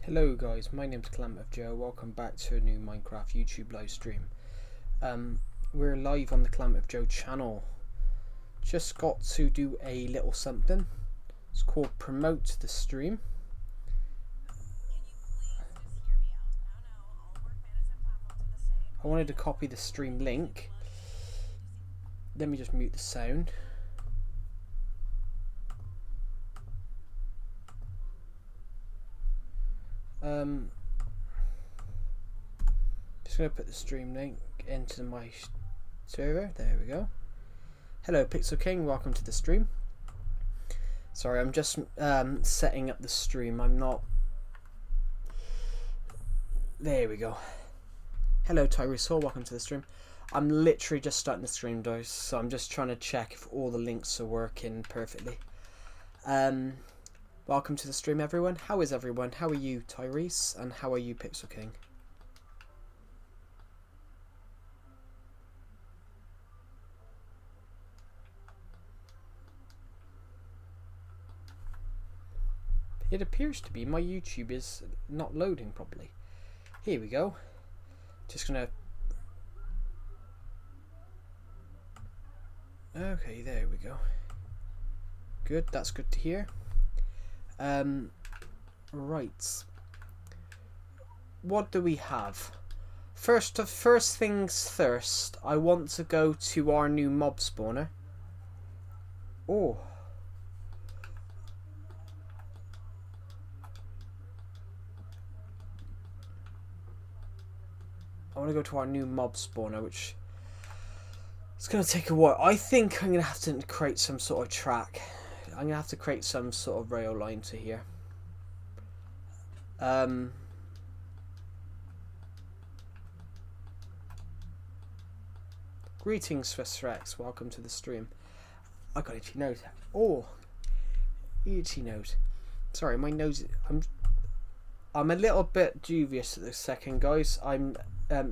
Hello guys, my name's Clement of Joe. Welcome back to a new Minecraft YouTube live stream. We're live on the Clement of Joe channel. Just got to do a little something. It's called promote the stream. I wanted to copy the stream link. Let me just mute the sound. Just going to put the stream link into my server. There we go. Hello Pixel King, welcome to the stream. Sorry, I'm just setting up the stream. I'm not... There we go. Hello Tyrese Hall, welcome to the stream. I'm literally just starting the stream, guys, so I'm just trying to check if all the links are working perfectly. Welcome to the stream, everyone. How is everyone? How are you, Tyrese? And how are you, Pixel King? It appears to be my YouTube is not loading properly. Here we go. Just gonna... Okay, there we go. Good, that's good to hear. Right. What do we have? First things first, I want to go to our new mob spawner. Oh. I want to go to our new mob spawner, which it's going to take a while. I think I'm going to have to create some sort of track. I'm going to have to create some sort of rail line to here. Greetings, Swiss Rex. Welcome to the stream. I got itchy nose. Oh, itchy nose. Sorry, my nose. I'm a little bit dubious at this second, guys. I'm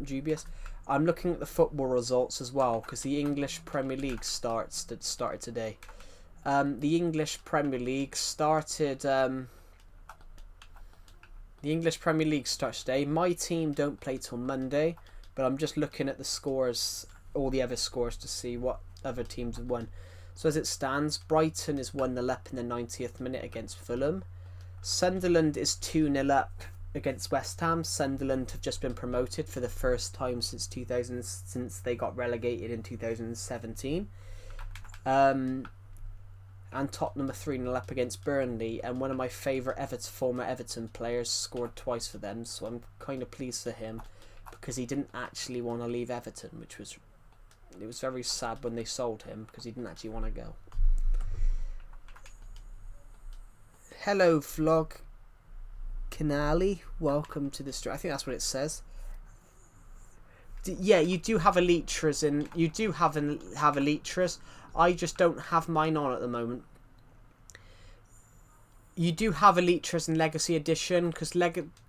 dubious. I'm looking at the football results as well because the English Premier League started today. The English Premier League started. The English Premier League starts today. My team don't play till Monday, but I'm just looking at the scores, all the other scores, to see what other teams have won. So as it stands, Brighton is 1-0 up in the 90th minute against Fulham. Sunderland is 2-0 up against West Ham. Sunderland have just been promoted for the first time since they got relegated in 2017. And Tottenham are 3-0 up against Burnley, and one of my favourite former Everton players scored twice for them, so I'm kind of pleased for him because he didn't actually want to leave Everton, which was very sad when they sold him because he didn't actually want to go. Hello Vlog Canali, welcome to the stream. I think that's what it says. Yeah, you do have Elytras in. You do have Elytras. I just don't have mine on at the moment. You do have Elytras in Legacy Edition because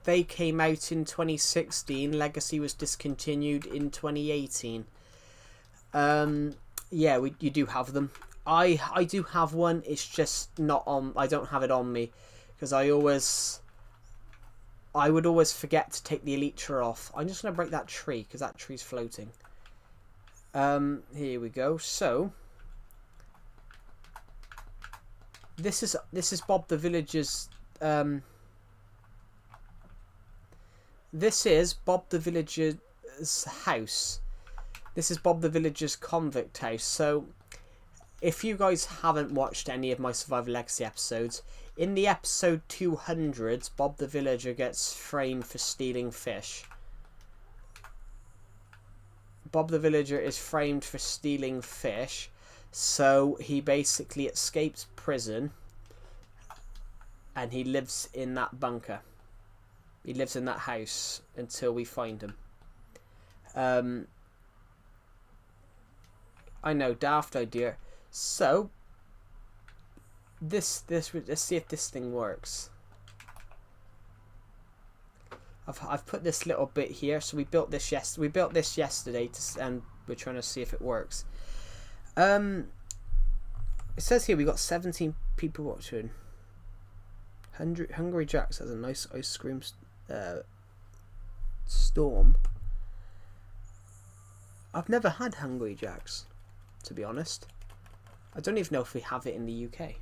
they came out in 2016. Legacy was discontinued in 2018. Yeah, you do have them. I do have one. It's just not on. I don't have it on me because I would always forget to take the Elytra off. I'm just gonna break that tree because that tree's floating. Here we go. So this is Bob the Villager's. This is Bob the Villager's house. This is Bob the Villager's convict house. So if you guys haven't watched any of my Survival Legacy episodes, in the episode 200, Bob the Villager gets framed for stealing fish. Bob the Villager is framed for stealing fish, so he basically escapes prison and he lives in that bunker. He lives in that house until we find him. I know, daft idea. So let's see if this thing works. I've put this little bit here. So we built this yesterday and we're trying to see if it works. It says here we got 17 people watching. Hungry Jack's has a nice ice cream storm. I've never had Hungry Jack's, to be honest. I don't even know if we have it in the UK.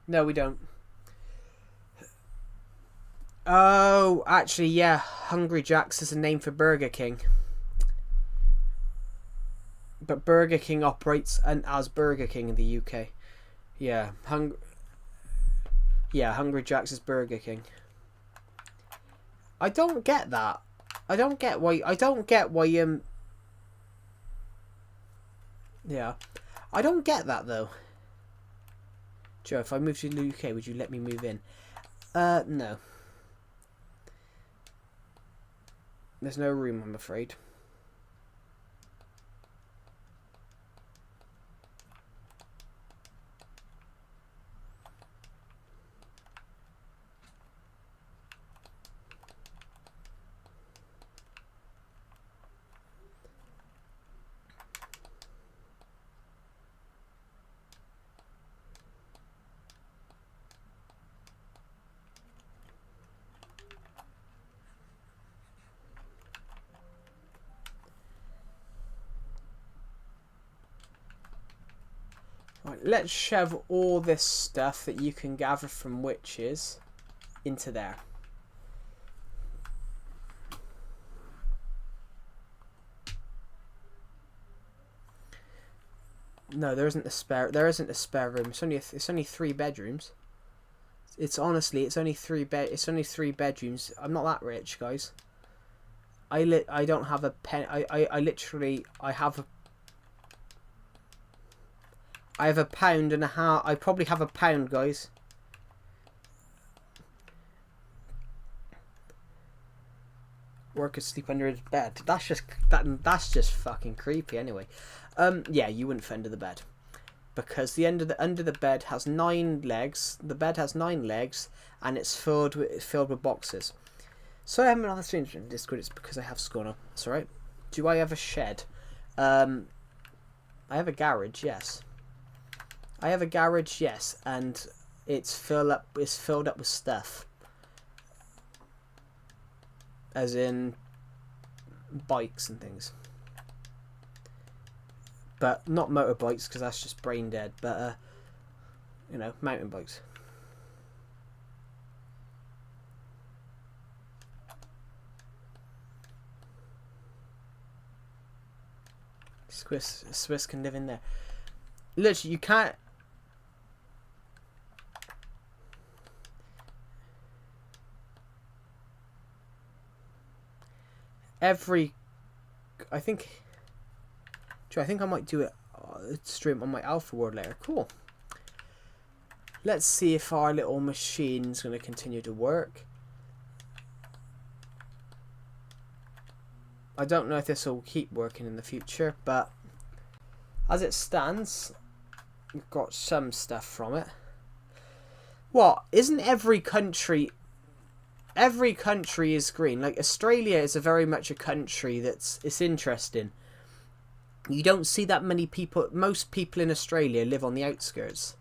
No, we don't. Oh, actually, yeah. Hungry Jack's is a name for Burger King. But Burger King operates as Burger King in the UK. Yeah, Hungry Jack's is Burger King. I don't get that. I don't get why. Yeah, I don't get that though. Joe, if I move to the UK, would you let me move in? No. There's no room, I'm afraid. Right, let's shove all this stuff that you can gather from witches into there. No, there isn't a spare room. It's only 3 bedrooms. It's honestly, it's only 3 bedrooms. I'm not that rich, guys. I don't have a pen. I literally I have £1.50. I probably have £1, guys. Workers sleep under his bed. That's just fucking creepy. Anyway, yeah, you wouldn't fit under the bed because the under the bed has 9 legs. The bed has 9 legs, and it's filled with boxes. So I haven't been on the stream in Discord. It's because I have Scorner. That's alright. Do I have a shed? I have a garage. Yes. I have a garage, yes, and it's filled up with stuff. As in bikes and things. But not motorbikes, because that's just brain dead, but you know, mountain bikes. Swiss can live in there. Literally, you can't. I think I might do it stream on my Alpha World later. Cool. Let's see if our little machine's going to continue to work. I don't know if this will keep working in the future, but as it stands, we've got some stuff from it. What? Isn't every country is green? Like Australia is very much a country it's interesting. You don't see that many people. Most people in Australia live on the outskirts,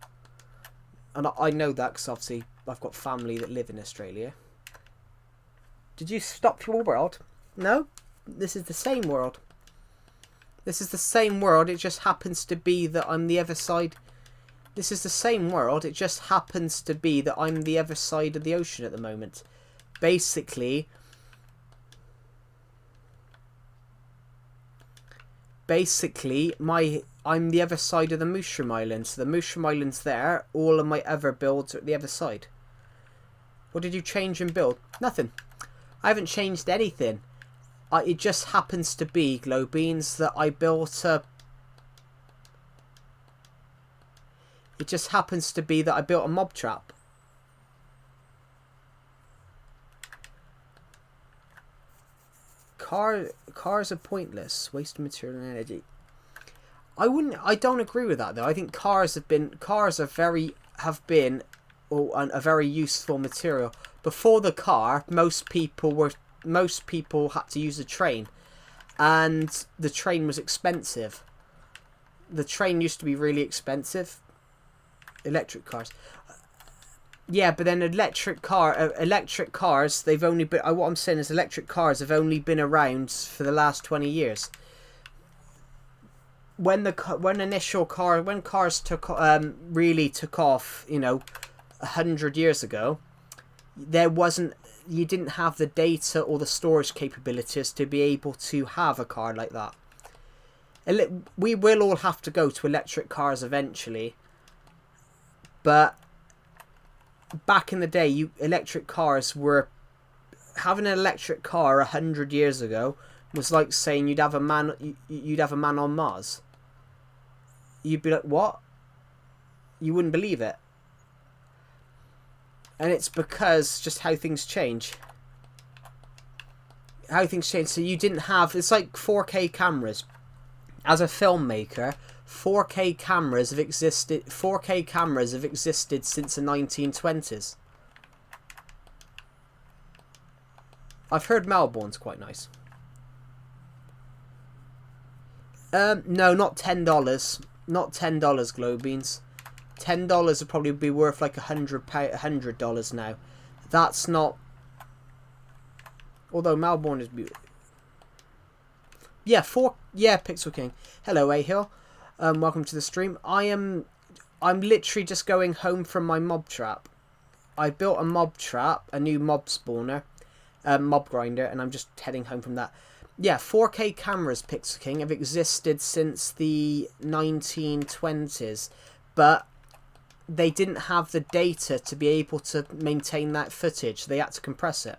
and I know that because obviously I've got family that live in Australia. Did you stop your world? No, this is the same world. This is the same world. It just happens to be that I'm the other side. This is the same world. It just happens to be that I'm the other side of the ocean at the moment. Basically, I'm the other side of the Mushroom Island. So the Mushroom Island's there. All of my other builds are at the other side. What did you change and build? Nothing. I haven't changed anything. It just happens to be, Glowbeans, that I built a... It just happens to be that I built a mob trap. Cars are pointless. Waste of material and energy. I don't agree with that though. I think cars have been a very useful material. before the car, most people had to use a train, and the train was expensive. The train used to be really expensive. Electric cars. Yeah, but then electric cars, they've only been, what I'm saying is electric cars have only been around for the last 20 years. When cars really took off, 100 years ago, you didn't have the data or the storage capabilities to be able to have a car like that. We will all have to go to electric cars eventually, but back in the day, electric cars were... Having an electric car 100 years ago was like saying you'd have a man on Mars. You'd be like, what? You wouldn't believe it. And it's because just how things change. So you didn't have... It's like 4K cameras. As a filmmaker, 4K cameras have existed since the 1920s. I've heard Melbourne's quite nice. No, not $10. Not $10, Globeans. $10 would probably be worth like $100 now. That's not... Although Melbourne is beautiful. Yeah, Pixel King. Hello, Ahill. Welcome to the stream. I'm literally just going home from my mob trap. I built a mob trap, a new mob spawner, mob grinder, and I'm just heading home from that. Yeah, 4K cameras, Pixel King, have existed since the 1920s, but they didn't have the data to be able to maintain that footage. They had to compress it.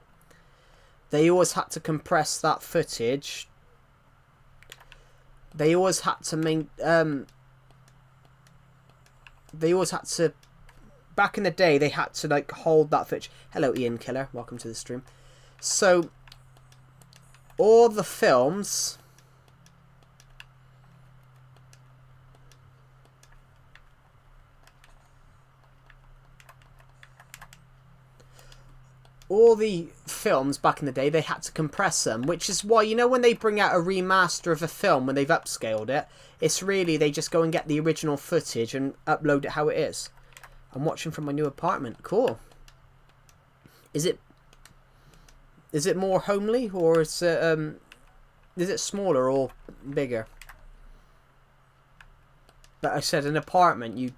They always had to compress that footage. They always had to back in the day, they had to like hold that footage. Hello, Ian Killer. Welcome to the stream. So all the films, back in the day, they had to compress them, which is why, when they bring out a remaster of a film when they've upscaled it, it's really they just go and get the original footage and upload it how it is. I'm watching from my new apartment. Cool. Is it more homely, or is it smaller or bigger? But I said an apartment, you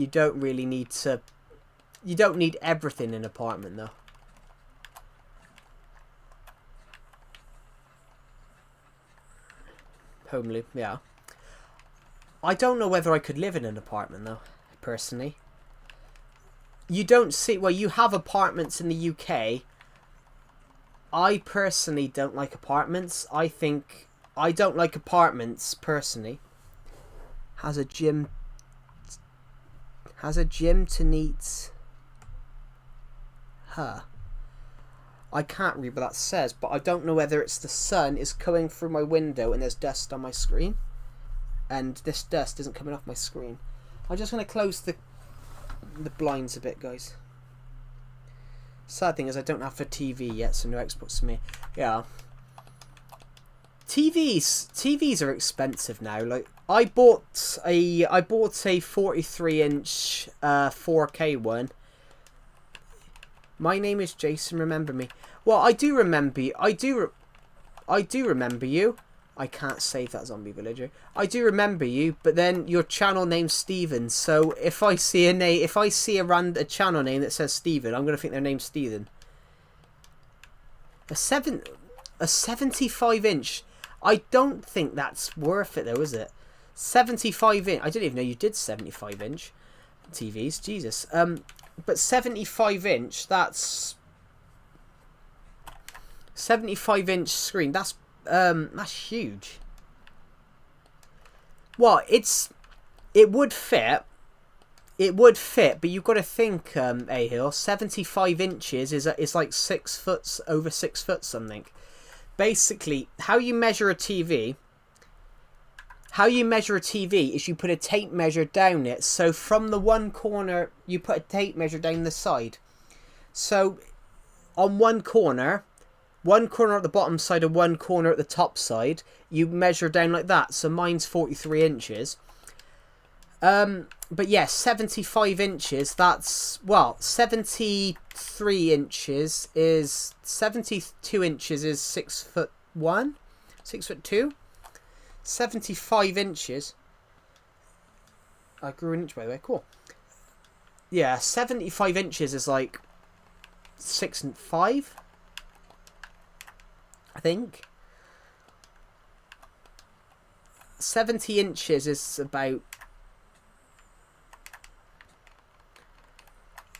don't really need to... You don't need everything in an apartment, though. Homely, yeah. I don't know whether I could live in an apartment, though, personally. You don't see... Well, you have apartments in the UK. I personally don't like apartments. I don't like apartments, personally. Has a gym to neat... Huh. I can't read what that says, but I don't know whether it's the sun is coming through my window and there's dust on my screen. And this dust isn't coming off my screen. I'm just going to close the blinds a bit, guys. Sad thing is I don't have a TV yet, so no Xbox for me. Yeah. TVs are expensive now. Like I bought a 43-inch 4K one. My name is Jason, remember me. Well, I do remember you. I do remember you. I can't save that zombie villager. I do remember you, but then your channel name's Steven. So if I see a channel name that says Steven, I'm gonna think their name's Steven. A 75-inch. I don't think that's worth it though, is it? 75-inch. I didn't even know you did 75-inch TVs. Jesus. But 75-inch, that's 75-inch screen. That's huge. Well, it would fit, but you've got to think, Ahill, 75 inches is like 6 foot, over 6 foot something. Basically, how you measure a TV is you put a tape measure down it. So from the one corner, you put a tape measure down the side. So on one corner at the bottom side and one corner at the top side, you measure down like that. So mine's 43 inches. But yeah, 75 inches, that's, well, 73 inches is, 72 inches is 6'1", 6'2", 75 inches. I grew an inch, by the way, cool. Yeah, 75 inches is like 6'5", I think. 70 inches is about,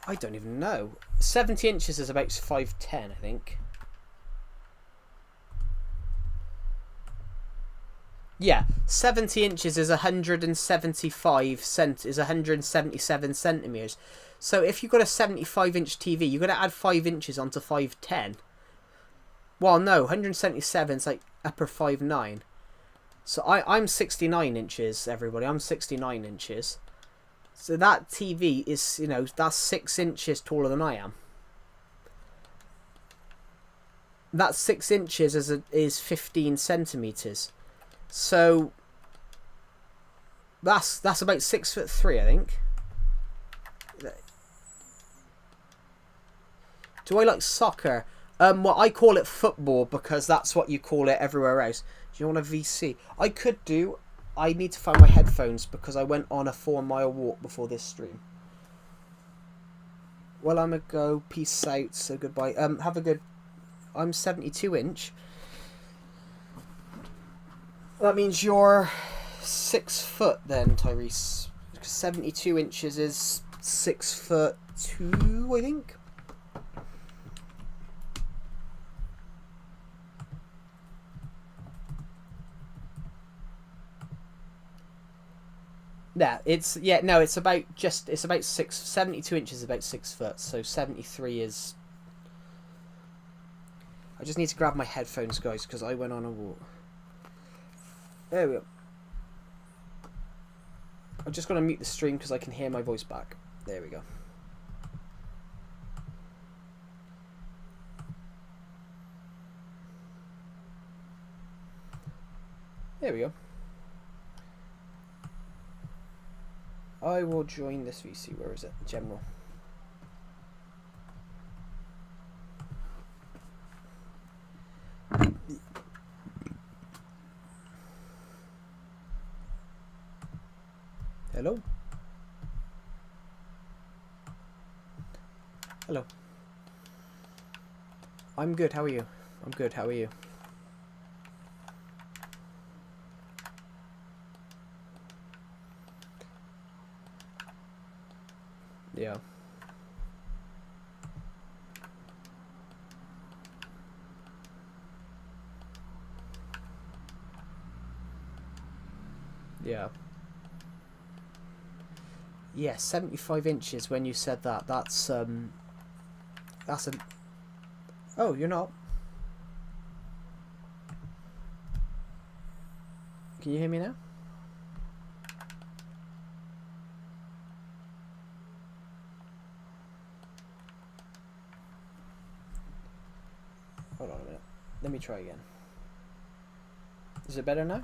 I don't even know. 70 inches is about 5'10", I think. Yeah, 70 inches is 177 centimeters. So if you've got a 75-inch TV, you've got to add 5 inches onto 5'10". Well, no, 177 is like upper 5'9". So I'm 69 inches, everybody. I'm 69 inches. So that TV is, you know, that's 6 inches taller than I am. That 6 inches is 15 centimeters. So that's about 6'3", I think. Do I like soccer? Well, I call it football because that's what you call it everywhere else. Do you want a VC? I could do. I need to find my headphones because I went on a 4-mile walk before this stream. Well, I'm gonna go. Peace out. So goodbye. Have a good. I'm 72 inch. That means you're 6 foot then, Tyrese. 72 inches is 6'2", I think. Yeah, it's about 72 inches is about 6 foot, so 73 is. I just need to grab my headphones, guys, because I went on a walk. There we go. I'm just going to mute the stream because I can hear my voice back. There we go. There we go. I will join this VC. Where is it? General. Hello? Hello. I'm good, how are you? I'm good, how are you? Yeah. Yeah. Yeah, 75 inches when you said that. That's a... Oh, you're not? Can you hear me now? Hold on a minute. Let me try again. Is it better now?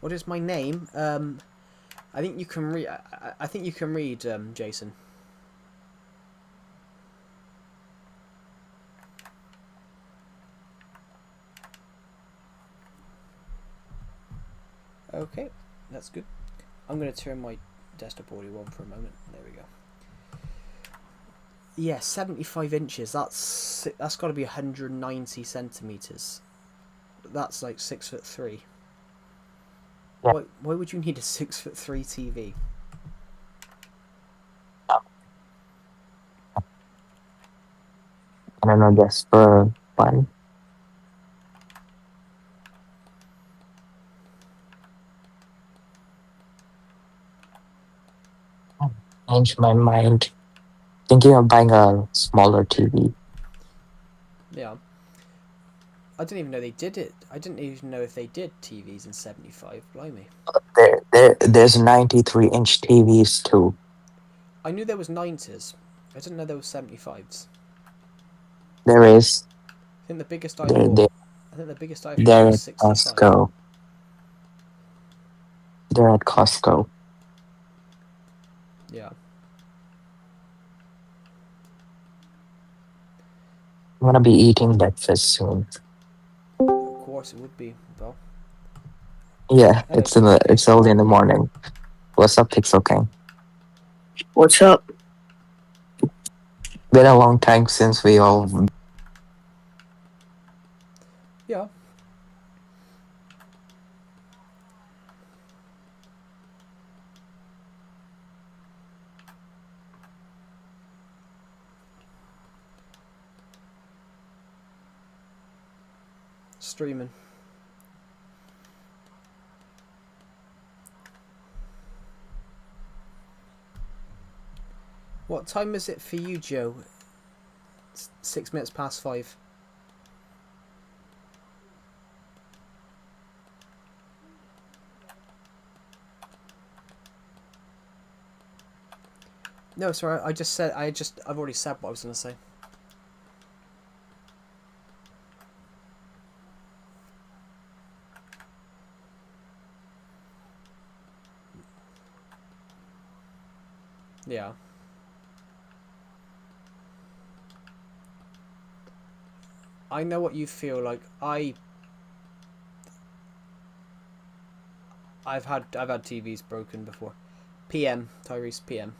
What is my name? I think you can read. I think you can read, Jason. Okay, that's good. I'm going to turn my desktop audio on for a moment. There we go. Yeah, 75 inches. That's got to be 190 centimeters. That's like 6'3". Why would you need a 6'3" TV? I don't know, just for fun. Changed my mind. Thinking of buying a smaller TV. Yeah. I didn't even know they did it. I didn't even know if they did TVs in 75. Blimey. There's 93-inch TVs too. I knew there was 90s. I didn't know there was 75s. There is. I think the biggest I've They're, bought. they're, I think the biggest I've bought they're was at 65. Costco. They're at Costco. Yeah. I'm gonna be eating breakfast soon. Of course it would be. Well, Yeah, hello Pixel King. it's early in the morning. What's up, Pixel King? What's up? Been a long time since we all. Yeah. Streaming. What time is it for you, Joe? It's 6 minutes past 5. No, sorry. I've already said what I was gonna say. Yeah. I know what you feel like. I've had TVs broken before. PM, Tyrese, PM.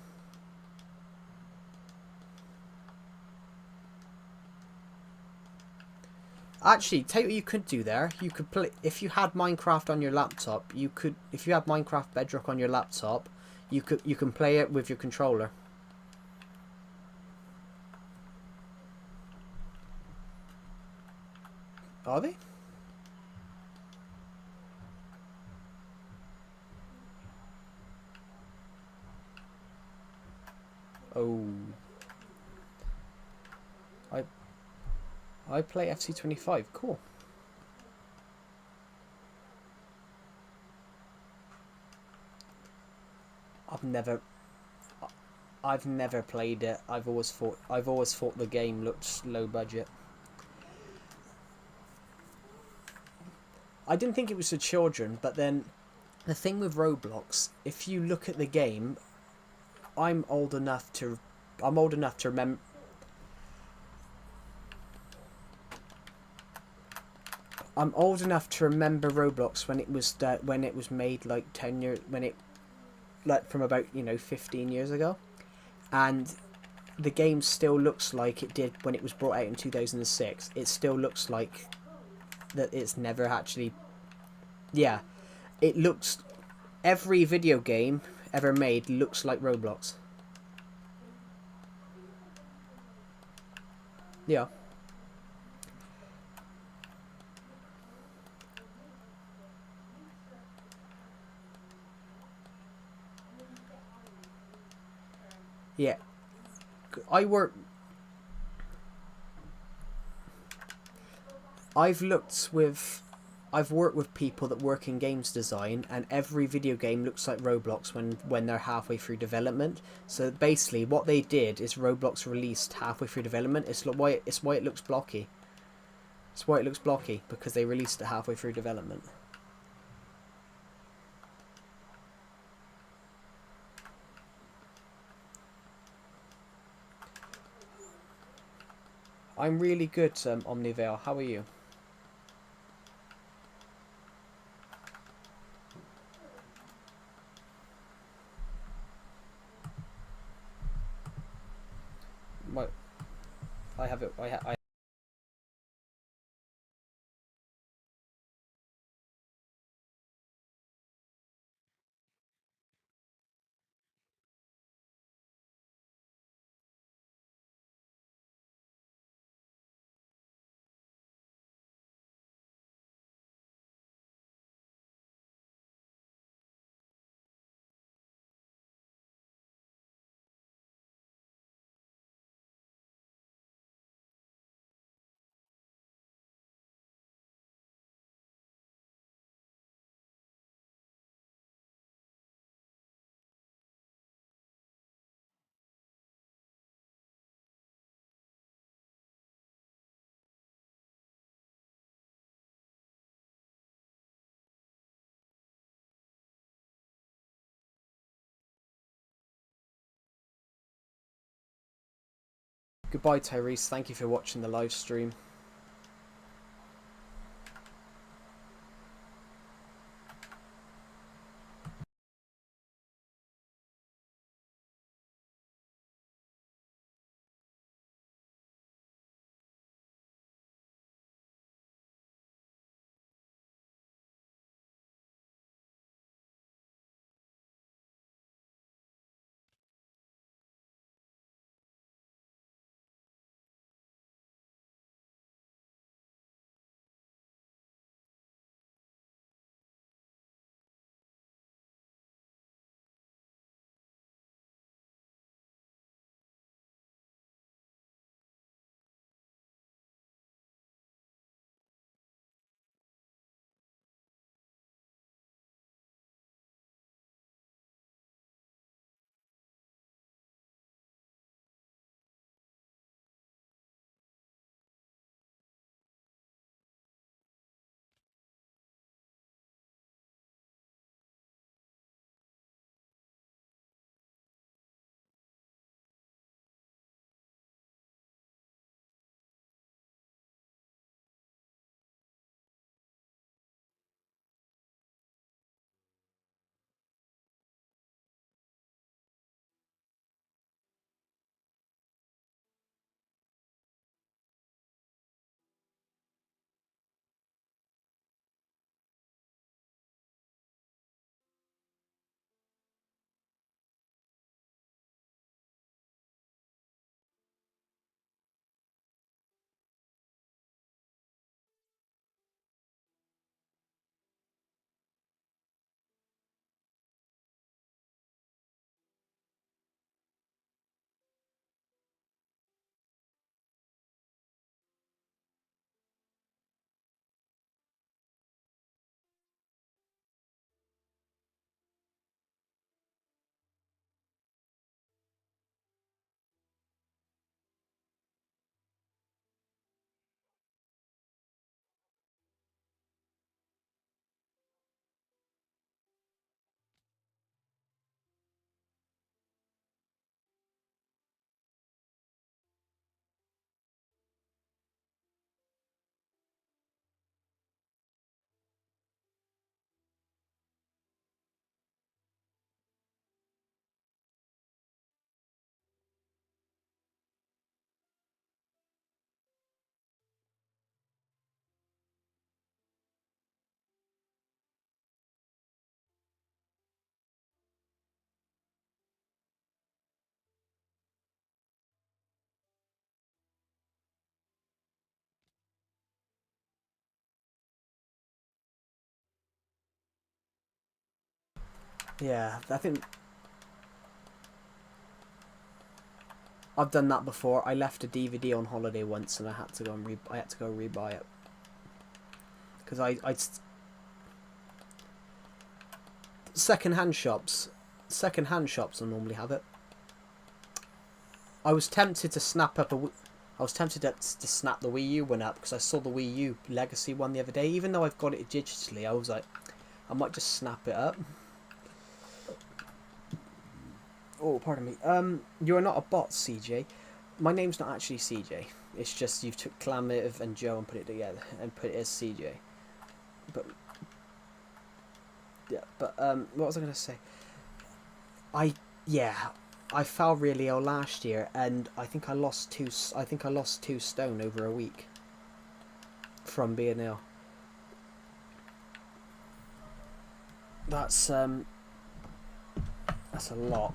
Actually, tell you what you could do there. You could play if you had Minecraft on your laptop. You could, if you had Minecraft Bedrock on your laptop, you can play it with your controller. Are they? Oh, I I play FC25. Cool. I've never I've never played it. I've always thought the game looked low budget. I didn't think it was for children, but then the thing with Roblox, if you look at the game, I'm old enough to I'm old enough to remember I'm old enough to remember Roblox when it was made like 10 years when it like from about 15 years ago, and the game still looks like it did when it was brought out in 2006. It still looks like that it's never actually. Yeah, it looks. Every video game ever made looks like Roblox. Yeah. Yeah. I work. I've looked with. I've worked with people that work in games design, and every video game looks like Roblox when they're halfway through development. So basically, what they did is Roblox released halfway through development. It's why it looks blocky. It's why it looks blocky because they released it halfway through development. I'm really good, Omnivale. How are you? My, I have it. I Goodbye, Tyrese. Thank you for watching the live stream. Yeah, I think I've done that before. I left a DVD on holiday once, and I had to go and rebuy it because I second-hand shops will normally have it. I was tempted to snap up I was tempted to snap the Wii U one up because I saw the Wii U Legacy one the other day. Even though I've got it digitally, I was like, I might just snap it up. Oh, pardon me. You're not a bot, CJ. My name's not actually CJ. It's just you've took Clamative and Joe and put it together and put it as CJ. But yeah, but what was I gonna say? Yeah, I fell really ill last year, and I think I lost 2 stone over a week from being ill. That's a lot.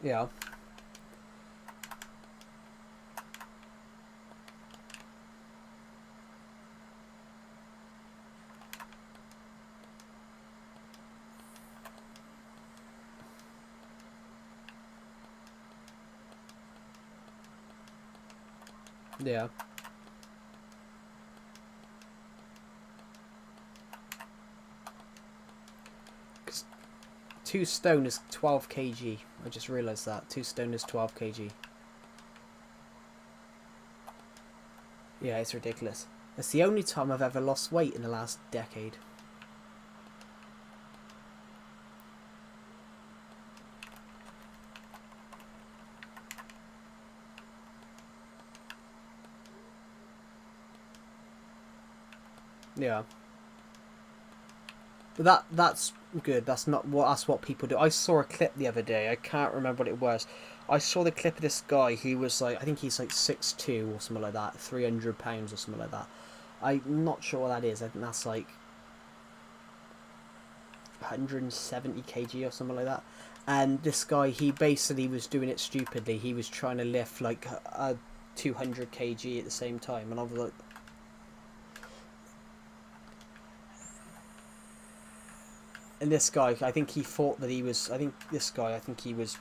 Yeah. Yeah. 2 stone is 12 kg. I just realised that. 2 stone is 12 kg. Yeah, it's ridiculous. It's the only time I've ever lost weight in the last decade. Yeah. But that's good. That's what people do. I saw a clip the other day. I can't remember what it was. I saw the clip of this guy. He was like, I think he's like 6'2" or something like that, 300 pounds or something like that. I'm not sure what that is. I think that's like 170 kg or something like that. And this guy, he basically was doing it stupidly. He was trying to lift like a 200 kg at the same time, and I was like, and this guy, I think he thought that he was. I think this guy, I think he was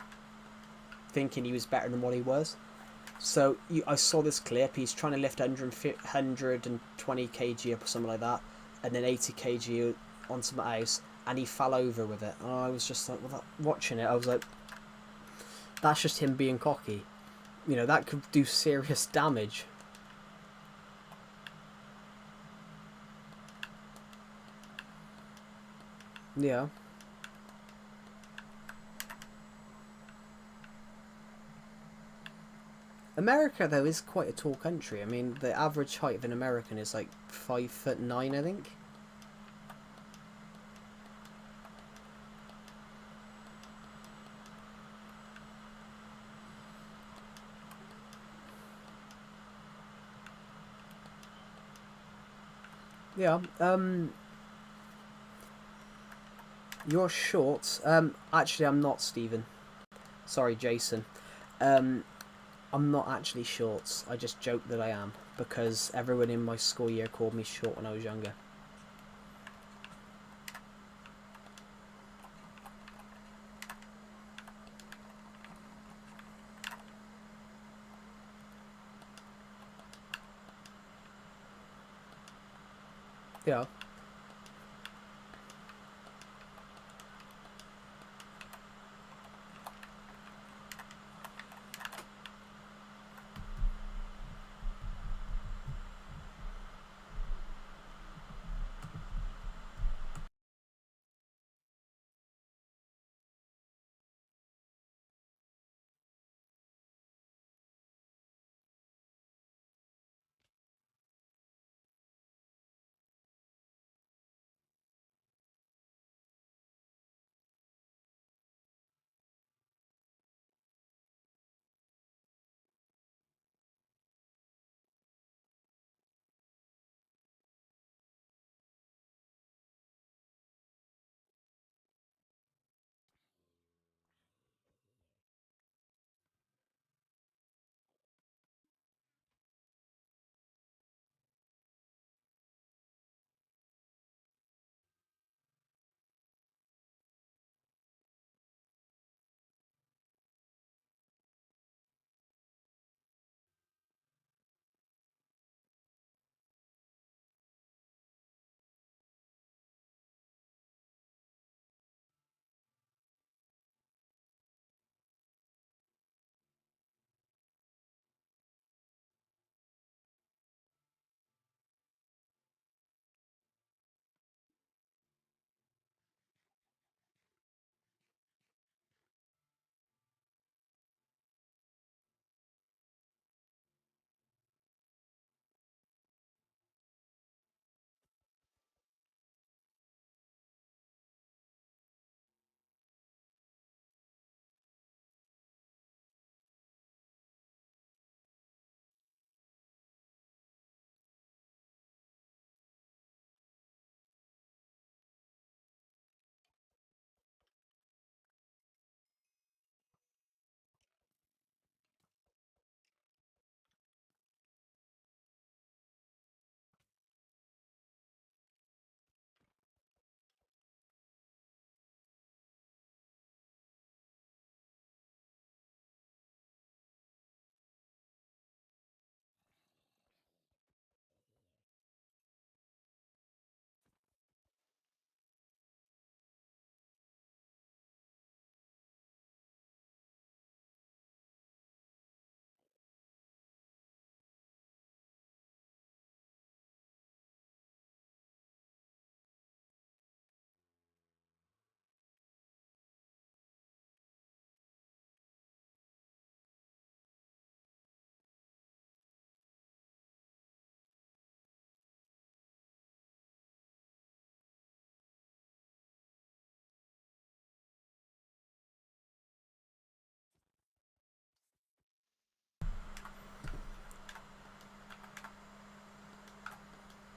thinking he was better than what he was. So I saw this clip. He's trying to lift 120 kg up or something like that, and then 80 kg on some ice, and he fell over with it. And I was just like, well, watching it, I was like, that's just him being cocky. You know, that could do serious damage. Yeah. America, though, is quite a tall country. I mean, the average height of an American is like 5'9", I think. Yeah. Your shorts. Actually, I'm not, Stephen. Sorry, Jason. Um, I'm not actually shorts. I just joke that I am because everyone in my school year called me short when I was younger. Yeah.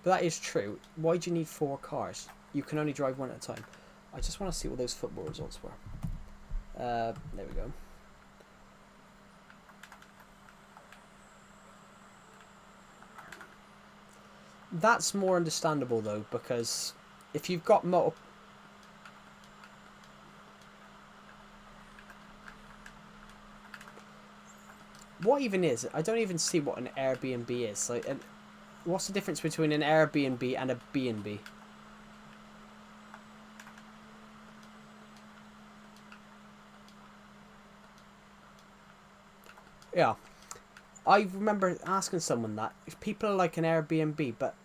But that is true. Why do you need 4 cars? You can only drive one at a time. I just want to see what those football results were. There we go. That's more understandable though, because if you've got multiple... What even is it? I don't even see what an Airbnb is. Like, what's the difference between an Airbnb and a B&B? Yeah. I remember asking someone that. If people are like an Airbnb, but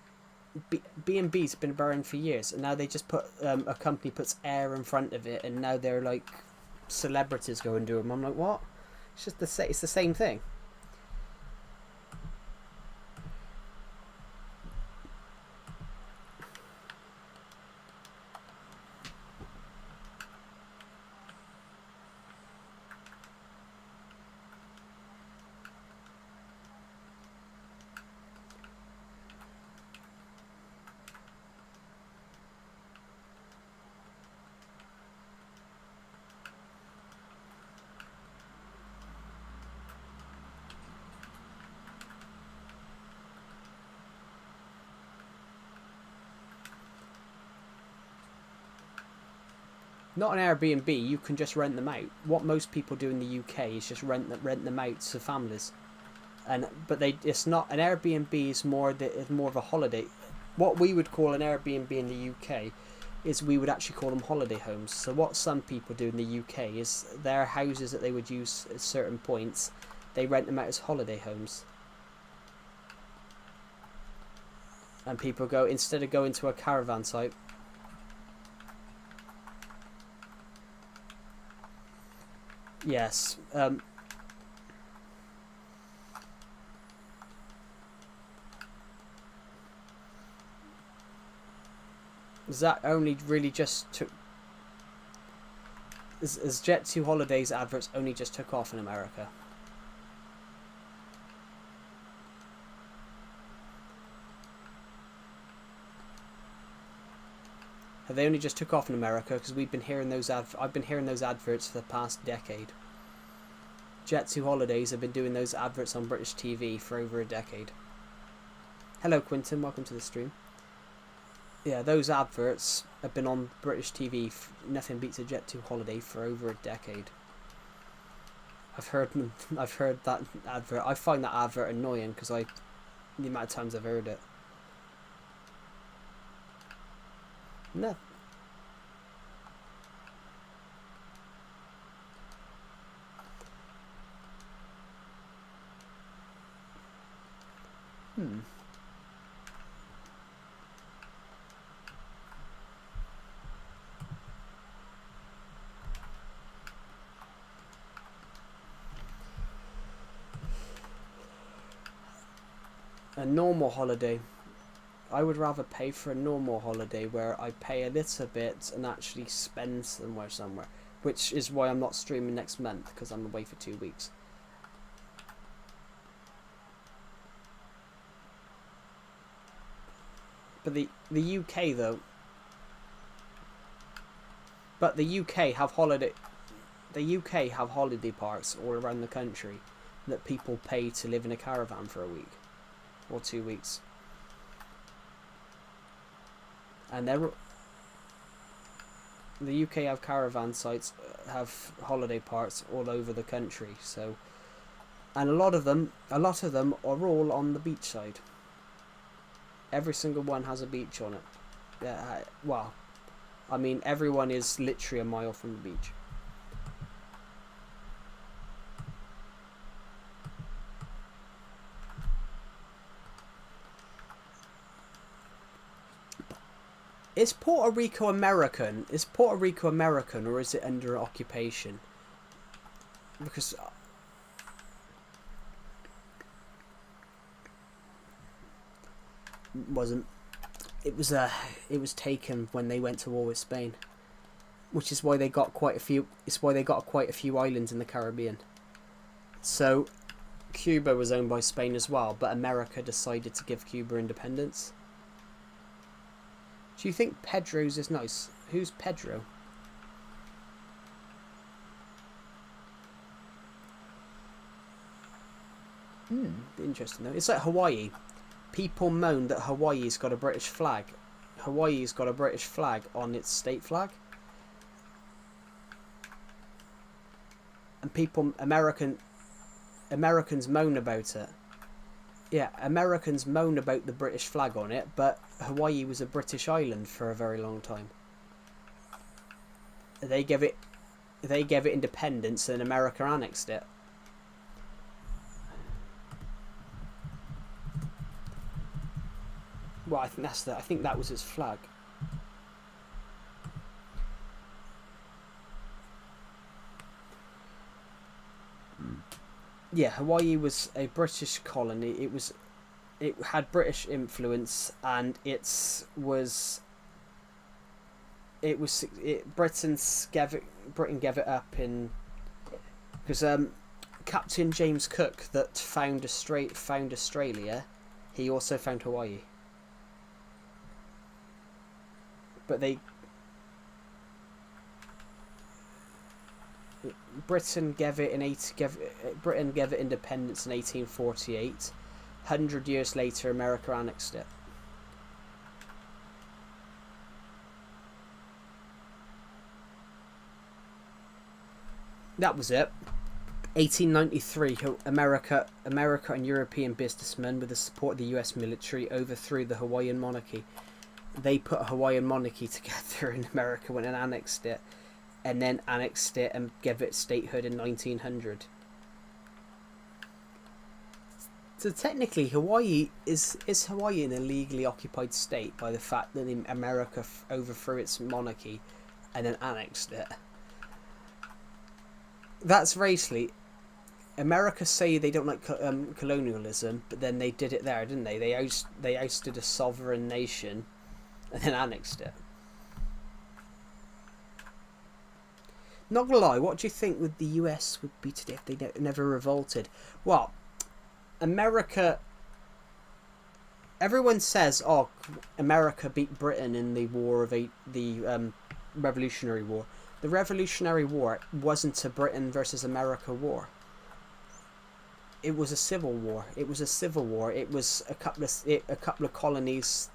B&B's been burning for years, and now they just put a company puts air in front of it, and now they're like celebrities go and do them. I'm like, what? It's just it's the same thing. Not an Airbnb, you can just rent them out. What most people do in the UK is just rent them out to families. But it's not an Airbnb. Is more of a holiday. What we would call an Airbnb in the UK is we would actually call them holiday homes. So what some people do in the UK is their houses that they would use at certain points, they rent them out as holiday homes. And people go, instead of going to a caravan site. Yes. That only really just took... As Jet2 Holidays adverts only just took off in America. They only just took off in America because we've been hearing those I've been hearing those adverts for the past decade. Jet2 Holidays have been doing those adverts on British TV for over a decade. Hello Quinton, welcome to the stream. Yeah, those adverts have been on British TV. Nothing beats a Jet2 holiday for over a decade. I've heard that advert. I find that advert annoying because the amount of times I've heard it. No. A normal holiday. I would rather pay for a normal holiday where I pay a little bit and actually spend somewhere. Which is why I'm not streaming next month, because I'm away for 2 weeks. But the UK though. But the UK have holiday parks all around the country that people pay to live in a caravan for a week or 2 weeks. And the UK have caravan sites, have holiday parks all over the country. So, and a lot of them are all on the beach side. Every single one has a beach on it. Yeah, well, I mean, everyone is literally a mile from the beach. Is Puerto Rico American? Is Puerto Rico American, or is it under occupation? Because wasn't. It was taken when they went to war with Spain, which is why they got quite a few. It's why they got quite a few islands in the Caribbean. So, Cuba was owned by Spain as well, but America decided to give Cuba independence. Do you think Pedro's is nice? Who's Pedro? Interesting though. It's like Hawaii. People moan that Hawaii's got a British flag. Hawaii's got a British flag on its state flag. And Americans moan about it. Yeah, Americans moan about the British flag on it, but Hawaii was a British island for a very long time. They gave it independence, and America annexed it. Well, I think that was its flag. Yeah, Hawaii was a British colony. It had British influence, and Britain gave it up in because Captain James Cook that found Australia, he also found Hawaii. But Britain gave it independence in 1848. 100 years later, America annexed it. That was it. 1893, America and European businessmen, with the support of the US military, overthrew the Hawaiian monarchy. They put a Hawaiian monarchy together in America when it annexed it, and then annexed it and gave it statehood in 1900. So technically, Hawaii is Hawaii an illegally occupied state by the fact that America overthrew its monarchy and then annexed it. That's racially. America say they don't like colonialism, but then they did it there, didn't they? They ousted a sovereign nation and then annexed it. Not gonna lie, what do you think the US would be today if they never revolted? Well, America. Everyone says, "Oh, America beat Britain in the Revolutionary War." The Revolutionary War wasn't a Britain versus America war. It was a civil war. It was a couple of colonies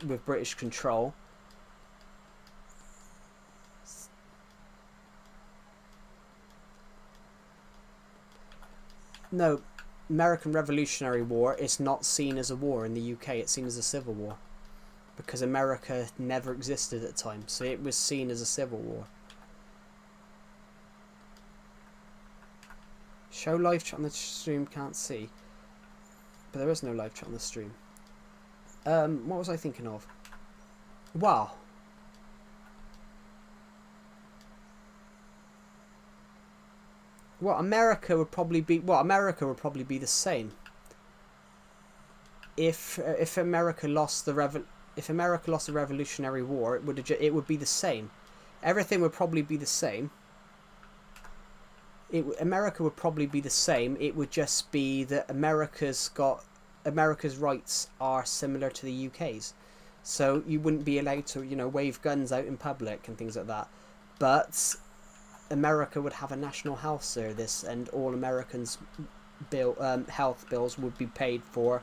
with British control. No, American Revolutionary War is not seen as a war in the UK. It's seen as a civil war because America never existed at the time, so it was seen as a civil war. Show live chat on the stream, can't see. But there is no live chat on the stream. What was I thinking of? Wow. America would probably be the same. If America lost the Revolutionary War, it would be the same. Everything would probably be the same. America would probably be the same. It would just be that America's rights are similar to the UK's, so you wouldn't be allowed to wave guns out in public and things like that. But America would have a national health service, and all Americans' health bills would be paid for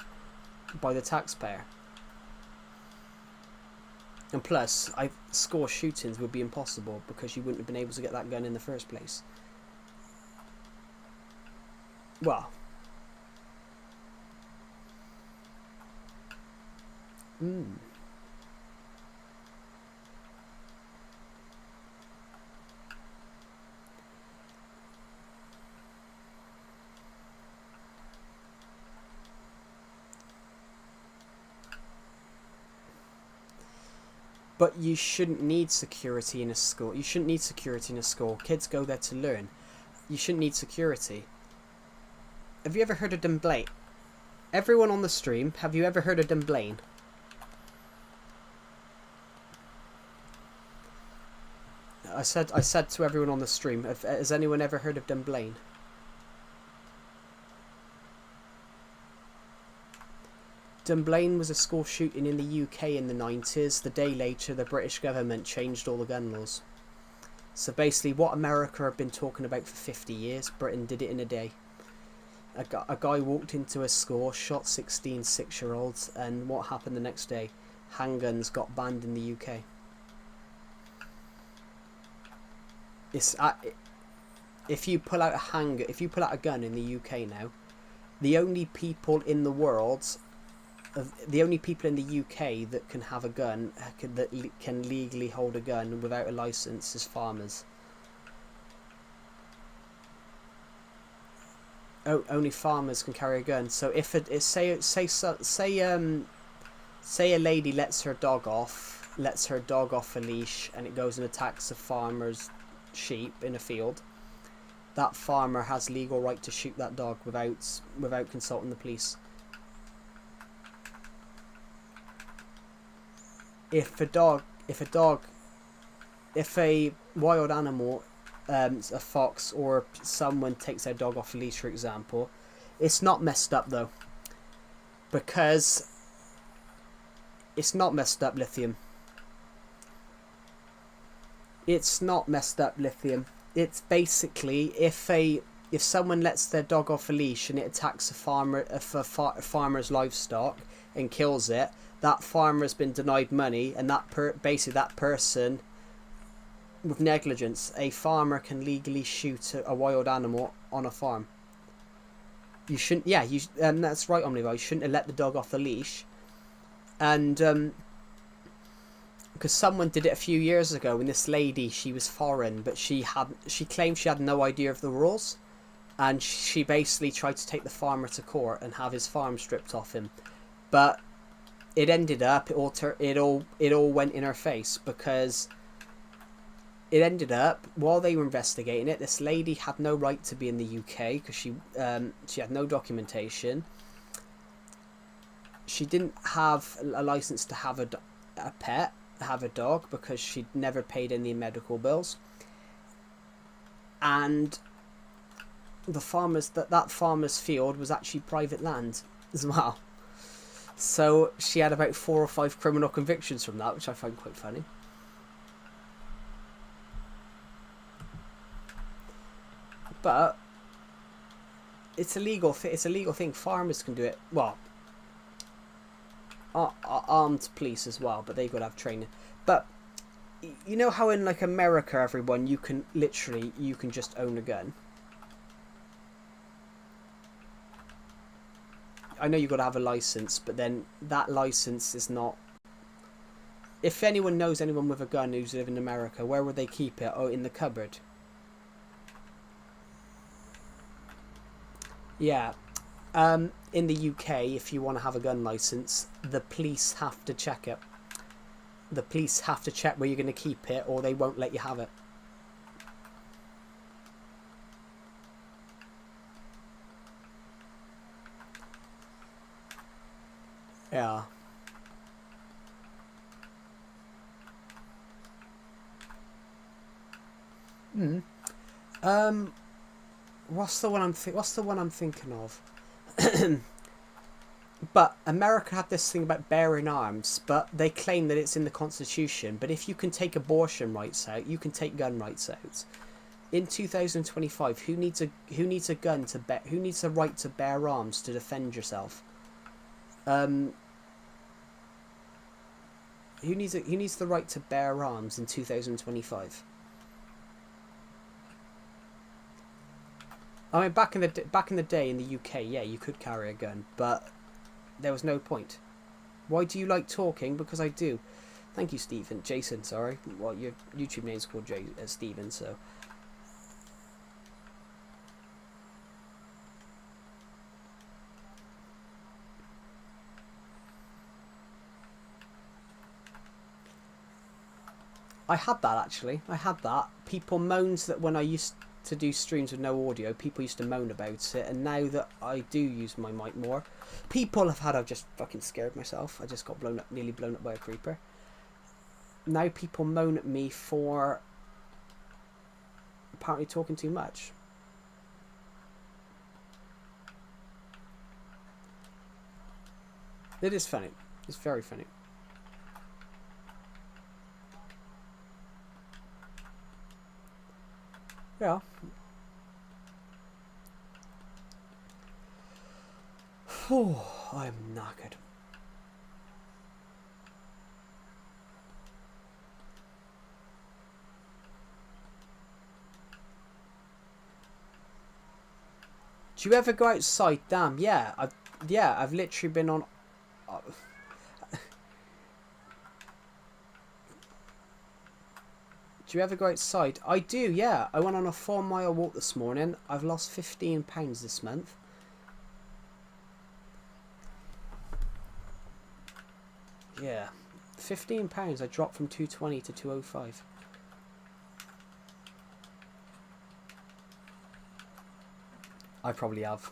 by the taxpayer. And plus, score shootings would be impossible because you wouldn't have been able to get that gun in the first place. Well, But you shouldn't need security in a school. Kids go there to learn. You shouldn't need security. Have you ever heard of Dunblane? Everyone on the stream, have you ever heard of Dunblane? I said to everyone on the stream, has anyone ever heard of Dunblane? Dunblane was a school shooting in the UK in the 90s. The day later, the British government changed all the gun laws. So basically, what America had been talking about for 50 years, Britain did it in a day. A guy walked into a school, shot 16 6-year-olds, and what happened the next day? Handguns got banned in the UK. If you pull out a gun in the UK now, the only people in the world, the only people in the UK that can have a gun, that can legally hold a gun without a license, is farmers. Oh, only farmers can carry a gun. So if say a lady lets her dog off a leash, and it goes and attacks a farmer's sheep in a field, that farmer has legal right to shoot that dog without consulting the police. If a wild animal, a fox or someone takes their dog off a leash, for example, it's not messed up though, because it's not messed up, Lithium. It's not messed up, Lithium. It's basically if someone lets their dog off a leash and it attacks a farmer's livestock and kills it, that farmer has been denied money, and that person, with negligence, a farmer can legally shoot a wild animal on a farm. You shouldn't. Yeah, that's right, Omnivore. You shouldn't have let the dog off the leash, and because someone did it a few years ago, and this lady, she was foreign, but she claimed she had no idea of the rules, and she basically tried to take the farmer to court and have his farm stripped off him, but it ended up it all went in her face, because it ended up, while they were investigating it, this lady had no right to be in the UK because she had no documentation. She didn't have a license to have a pet, have a dog, because she'd never paid any medical bills. And the that farmer's field was actually private land as well. So she had about 4 or 5 criminal convictions from that, which I find quite funny. But it's a legal thing. Farmers can do it. Well, armed police as well, but they've got to have training. But you know how in like America, everyone, you can just own a gun. I know you've got to have a license, but then that license is not... If anyone knows anyone with a gun who's living in America, where would they keep it? Oh, in the cupboard. Yeah. In the UK, if you want to have a gun license, the police have to check it. The police have to check where you're going to keep it, or they won't let you have it. Yeah. What's the one I'm thinking of? But America had this thing about bearing arms, but they claim that it's in the Constitution. But if you can take abortion rights out, you can take gun rights out. In 2025, who needs a right to bear arms to defend yourself? Who needs the right to bear arms in 2025? I mean, back in the day in the UK, yeah, you could carry a gun, but there was no point. Why do you like talking? Because I do. Thank you, Jason, sorry. Well, your YouTube name's called Stephen, so... I had that, actually. I had that. People moaned that when I used to do streams with no audio, people used to moan about it, and now that I do use my mic more, people have had... I've just fucking scared myself. I just got nearly blown up by a creeper. Now people moan at me for apparently talking too much. It is funny. It's very funny. Yeah. Oh, I'm knackered. Do you ever go outside? Damn, yeah. I've literally been on. Do you ever go outside? I do, yeah. I went on a 4 mile walk this morning. I've lost £15 this month. Yeah. £15. I dropped from 220 to 205. I probably have.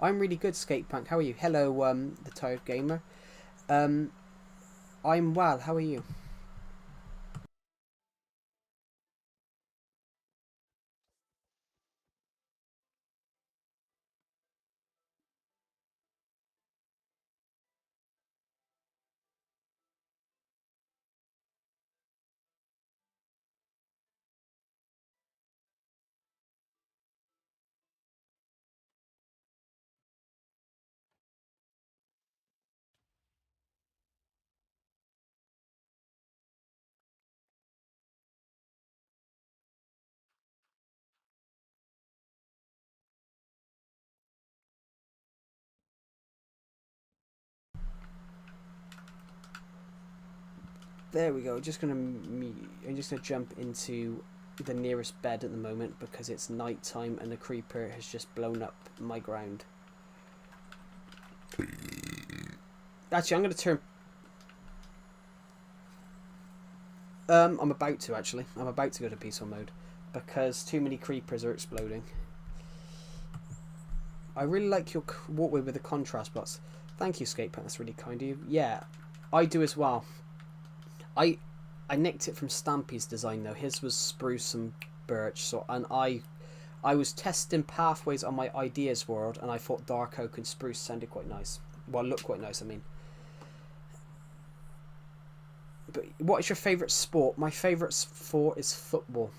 I'm really good, Skatepunk. How are you? Hello, the Tired Gamer. I'm well. How are you? There we go. I'm just gonna jump into the nearest bed at the moment because it's night time and the creeper has just blown up my ground. Actually, I'm gonna turn. I'm about to actually. I'm about to go to peaceful mode because too many creepers are exploding. I really like your walkway with the contrast bots. Thank you, Skatepunk. That's really kind of you. Yeah, I do as well. I nicked it from Stampy's design though. His was spruce and birch. And I was testing pathways on my ideas world, and I thought dark oak and spruce sounded quite nice. Well, looked quite nice. I mean. But what is your favourite sport? My favourite sport is football,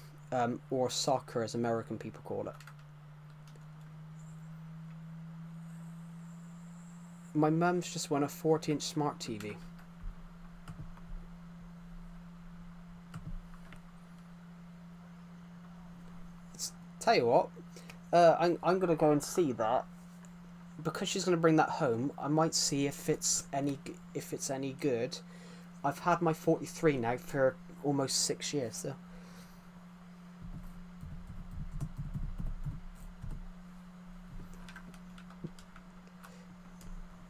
or soccer, as American people call it. My mum's just won a 40-inch smart TV. Tell you what, I'm gonna go and see that because she's gonna bring that home. I might see if it's any good. I've had my 43 now for almost 6 years, so.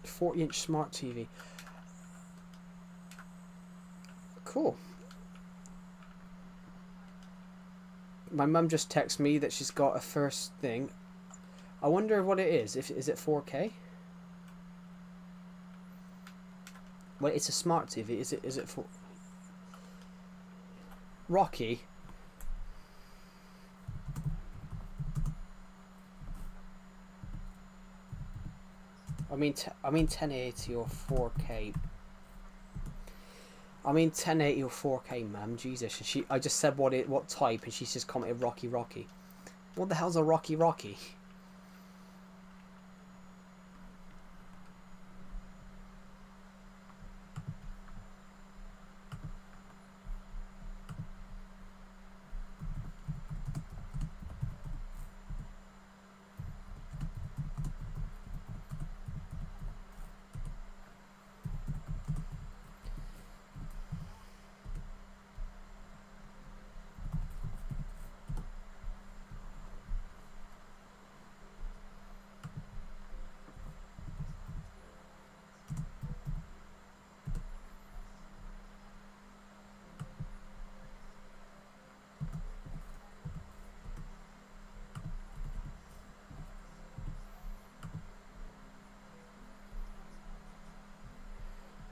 40-inch smart TV. Cool. My mum just texted me that she's got a first thing. I wonder what it is. Is it 4K? Well, it's a smart TV. Is it for Rocky? I mean 1080 or 4K. I mean 1080 or 4K, ma'am. Jesus. And I just said what type, and she's just commented Rocky. What the hell's a Rocky?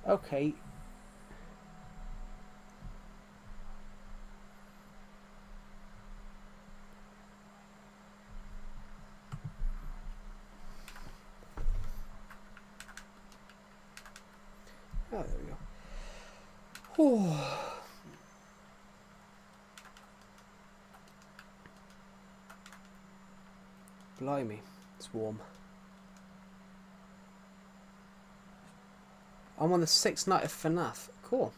Okay. Blimey, it's warm. I'm on the 6th night of FNAF. Cool.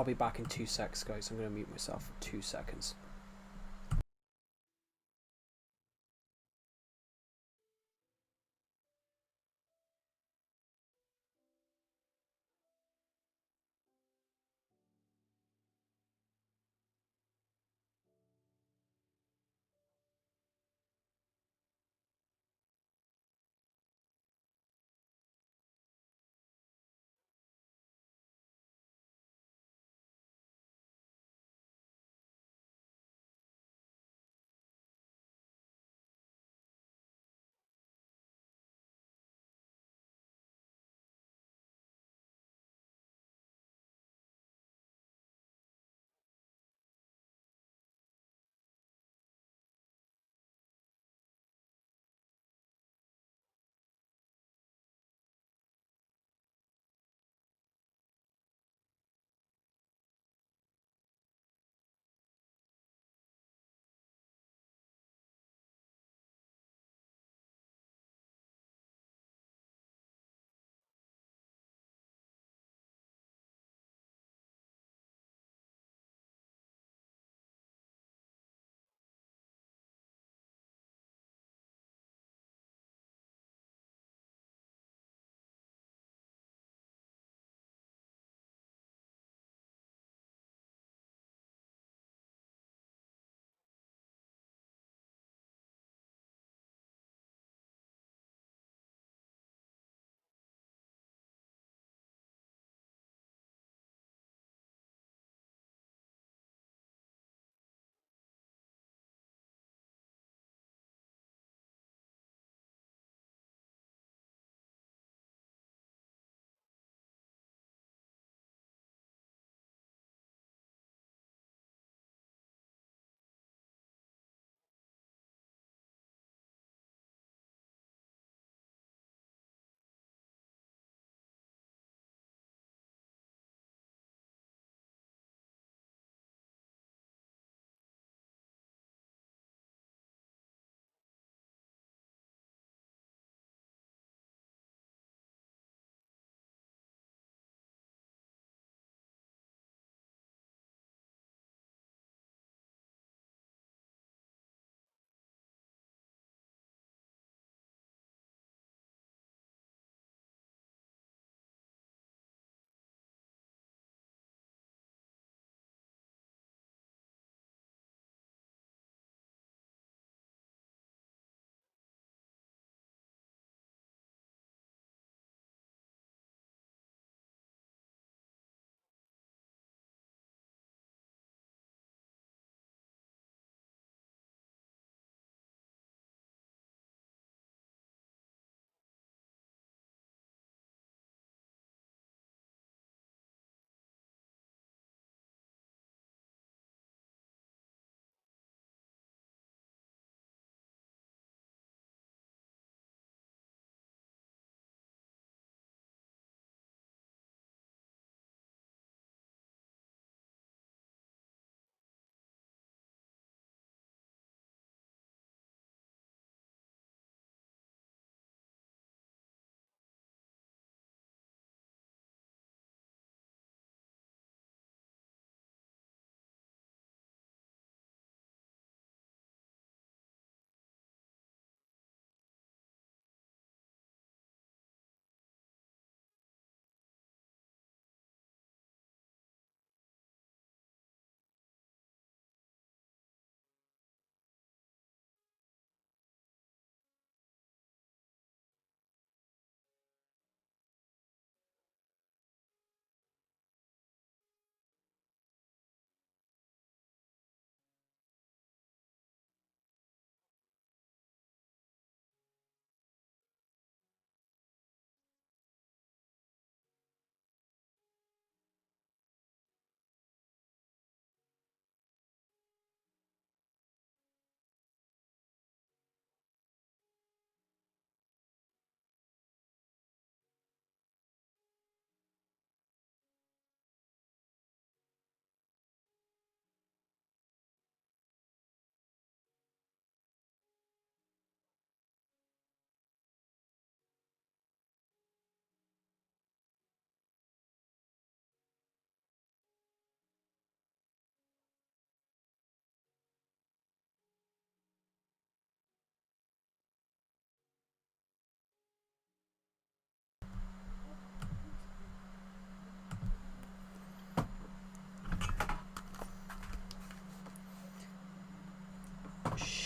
I'll be back in 2 secs, guys. I'm going to mute myself for 2 seconds.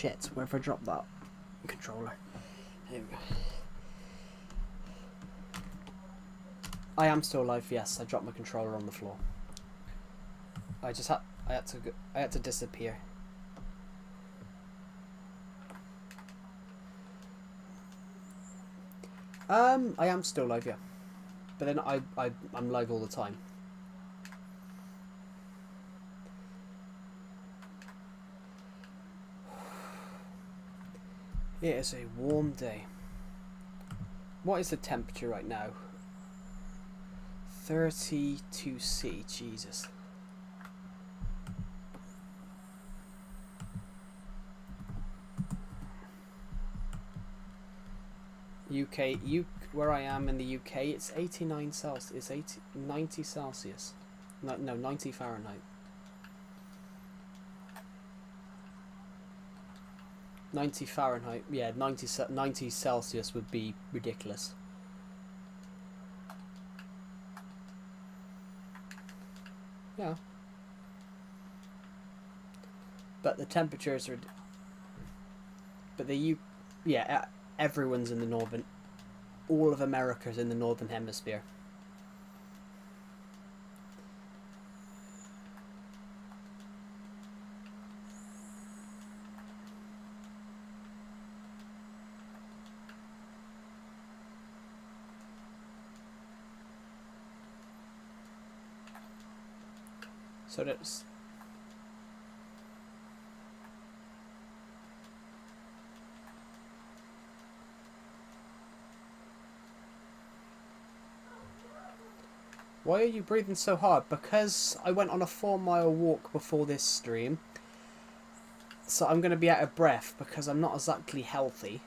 shit, where have I dropped that controller? Here we go. I am still alive, yes. I dropped my controller on the floor. I had to disappear. I am still live, yeah. But then I'm live all the time. It is a warm day. What is the temperature right now? 32°C, Jesus. Where I am in the UK, it's 89 Celsius. It's 90 Celsius. No, 90 Fahrenheit. 90 Fahrenheit. Yeah, 90 Celsius would be ridiculous. Yeah. But the temperatures are... But yeah, everyone's in the northern... All of America's in the northern hemisphere. So that's... Why are you breathing so hard? Because I went on a 4-mile walk before this stream. So I'm going to be out of breath because I'm not exactly healthy.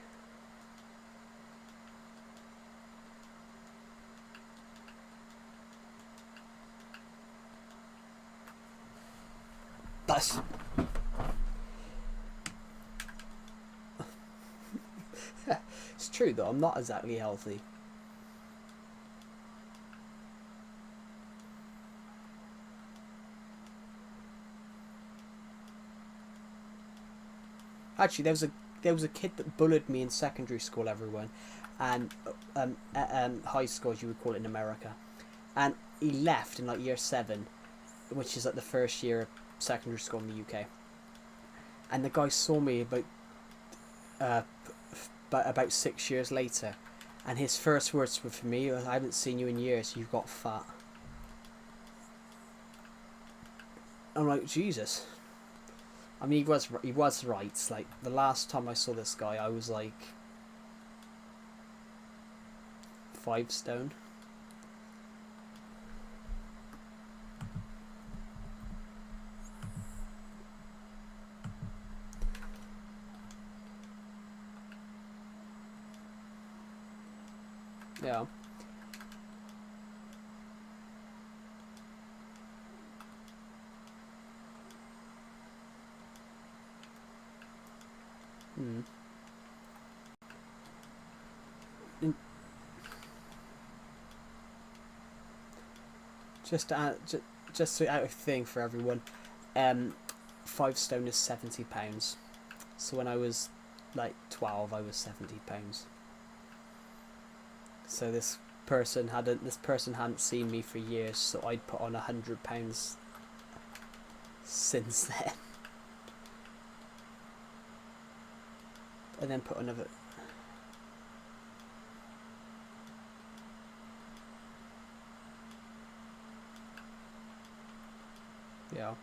That's... It's true though, I'm not exactly healthy. Actually, there was a kid that bullied me in secondary school, everyone, and high school, as you would call it in America, and he left in like year 7, which is like the first year of secondary school in the UK. And the guy saw me about 6 years later, and his first words were for me, "I haven't seen you in years. You've got fat." I'm like, Jesus. I mean, he was right. Like, the last time I saw this guy, I was like 5 stone. Yeah. Hmm. Just out of thing for everyone, 5 stone is £70. So when I was like 12, I was £70. So this person hadn't seen me for years, so I'd put on £100 since then, and then put another. Yeah.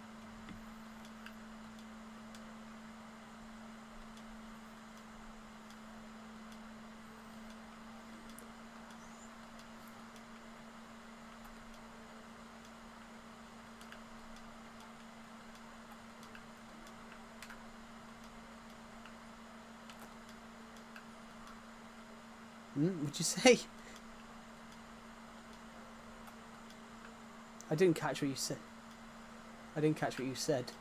What'd you say? I didn't catch what you said. I didn't catch what you said.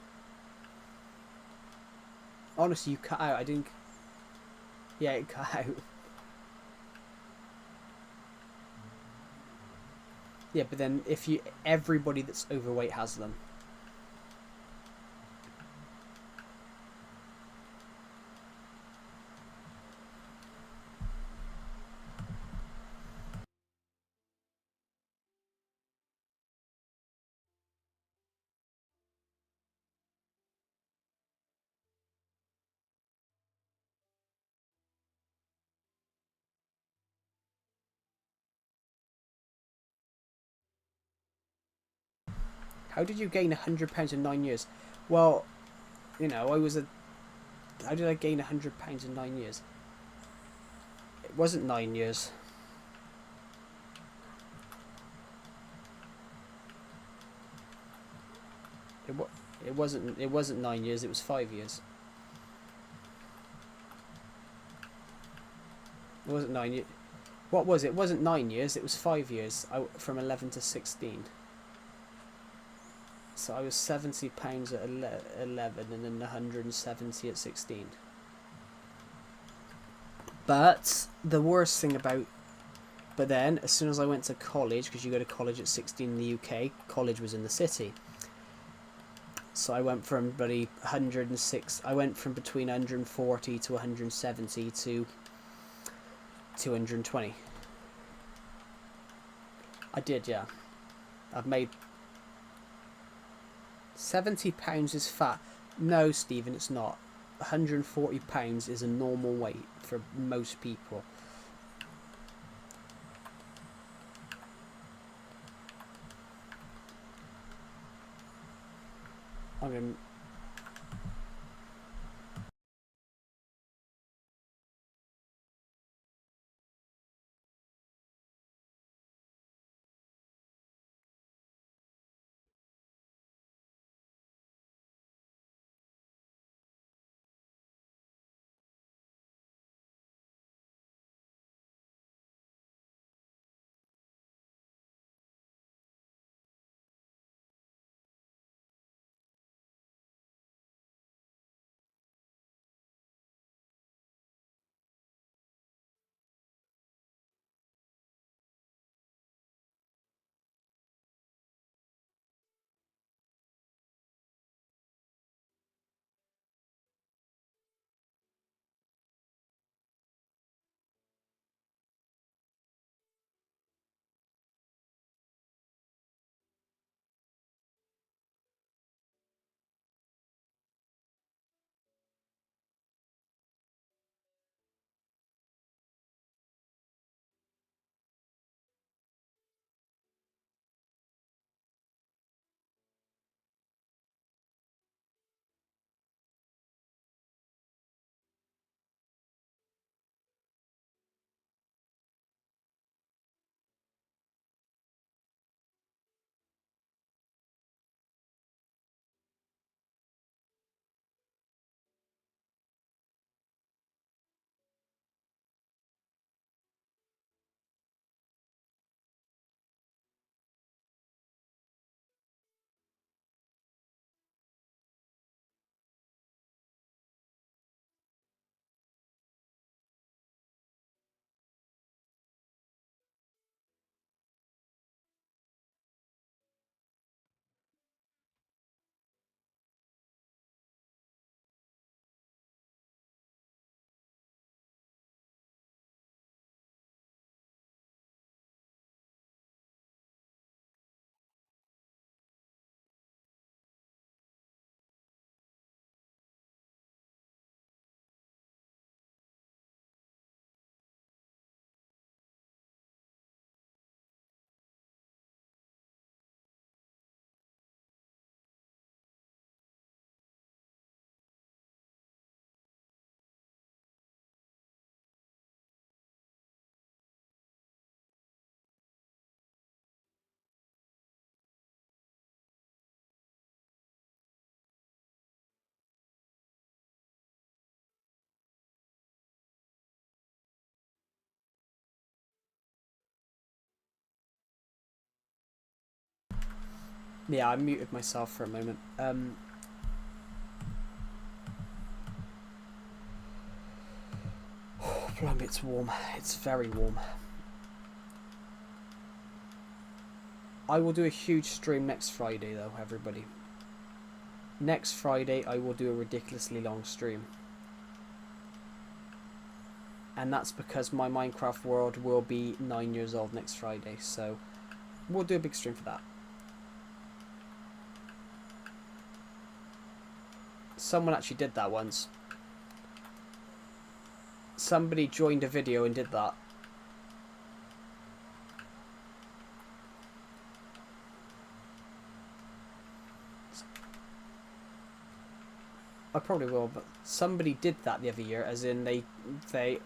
Honestly, you cut out. I didn't. Yeah, it cut out. Yeah, but then everybody that's overweight has them. How did you gain £100 in 9 years? Well, you know, how did I gain £100 in 9 years? It wasn't 9 years. It wasn't 9 years. It was 5 years. It wasn't 9 years. What was it? It wasn't 9 years. It was 5 years. From 11 to 16. So I was £70 at 11, and then 170 at 16. But the worst thing about... But then, as soon as I went to college, because you go to college at 16 in the UK, college was in the city. So I went from bloody 106... I went from between 140 to 170 to 220. I did, yeah. I've made... £70 is fat. No, Stephen, it's not. £140 is a normal weight for most people. I mean... Yeah, I muted myself for a moment. Blimey, it's warm. It's very warm. I will do a huge stream next Friday, though, everybody. Next Friday, I will do a ridiculously long stream. And that's because my Minecraft world will be 9 years old next Friday, so we'll do a big stream for that. Someone actually did that once. Somebody joined a video and did that. I probably will, but somebody did that the other year, as in they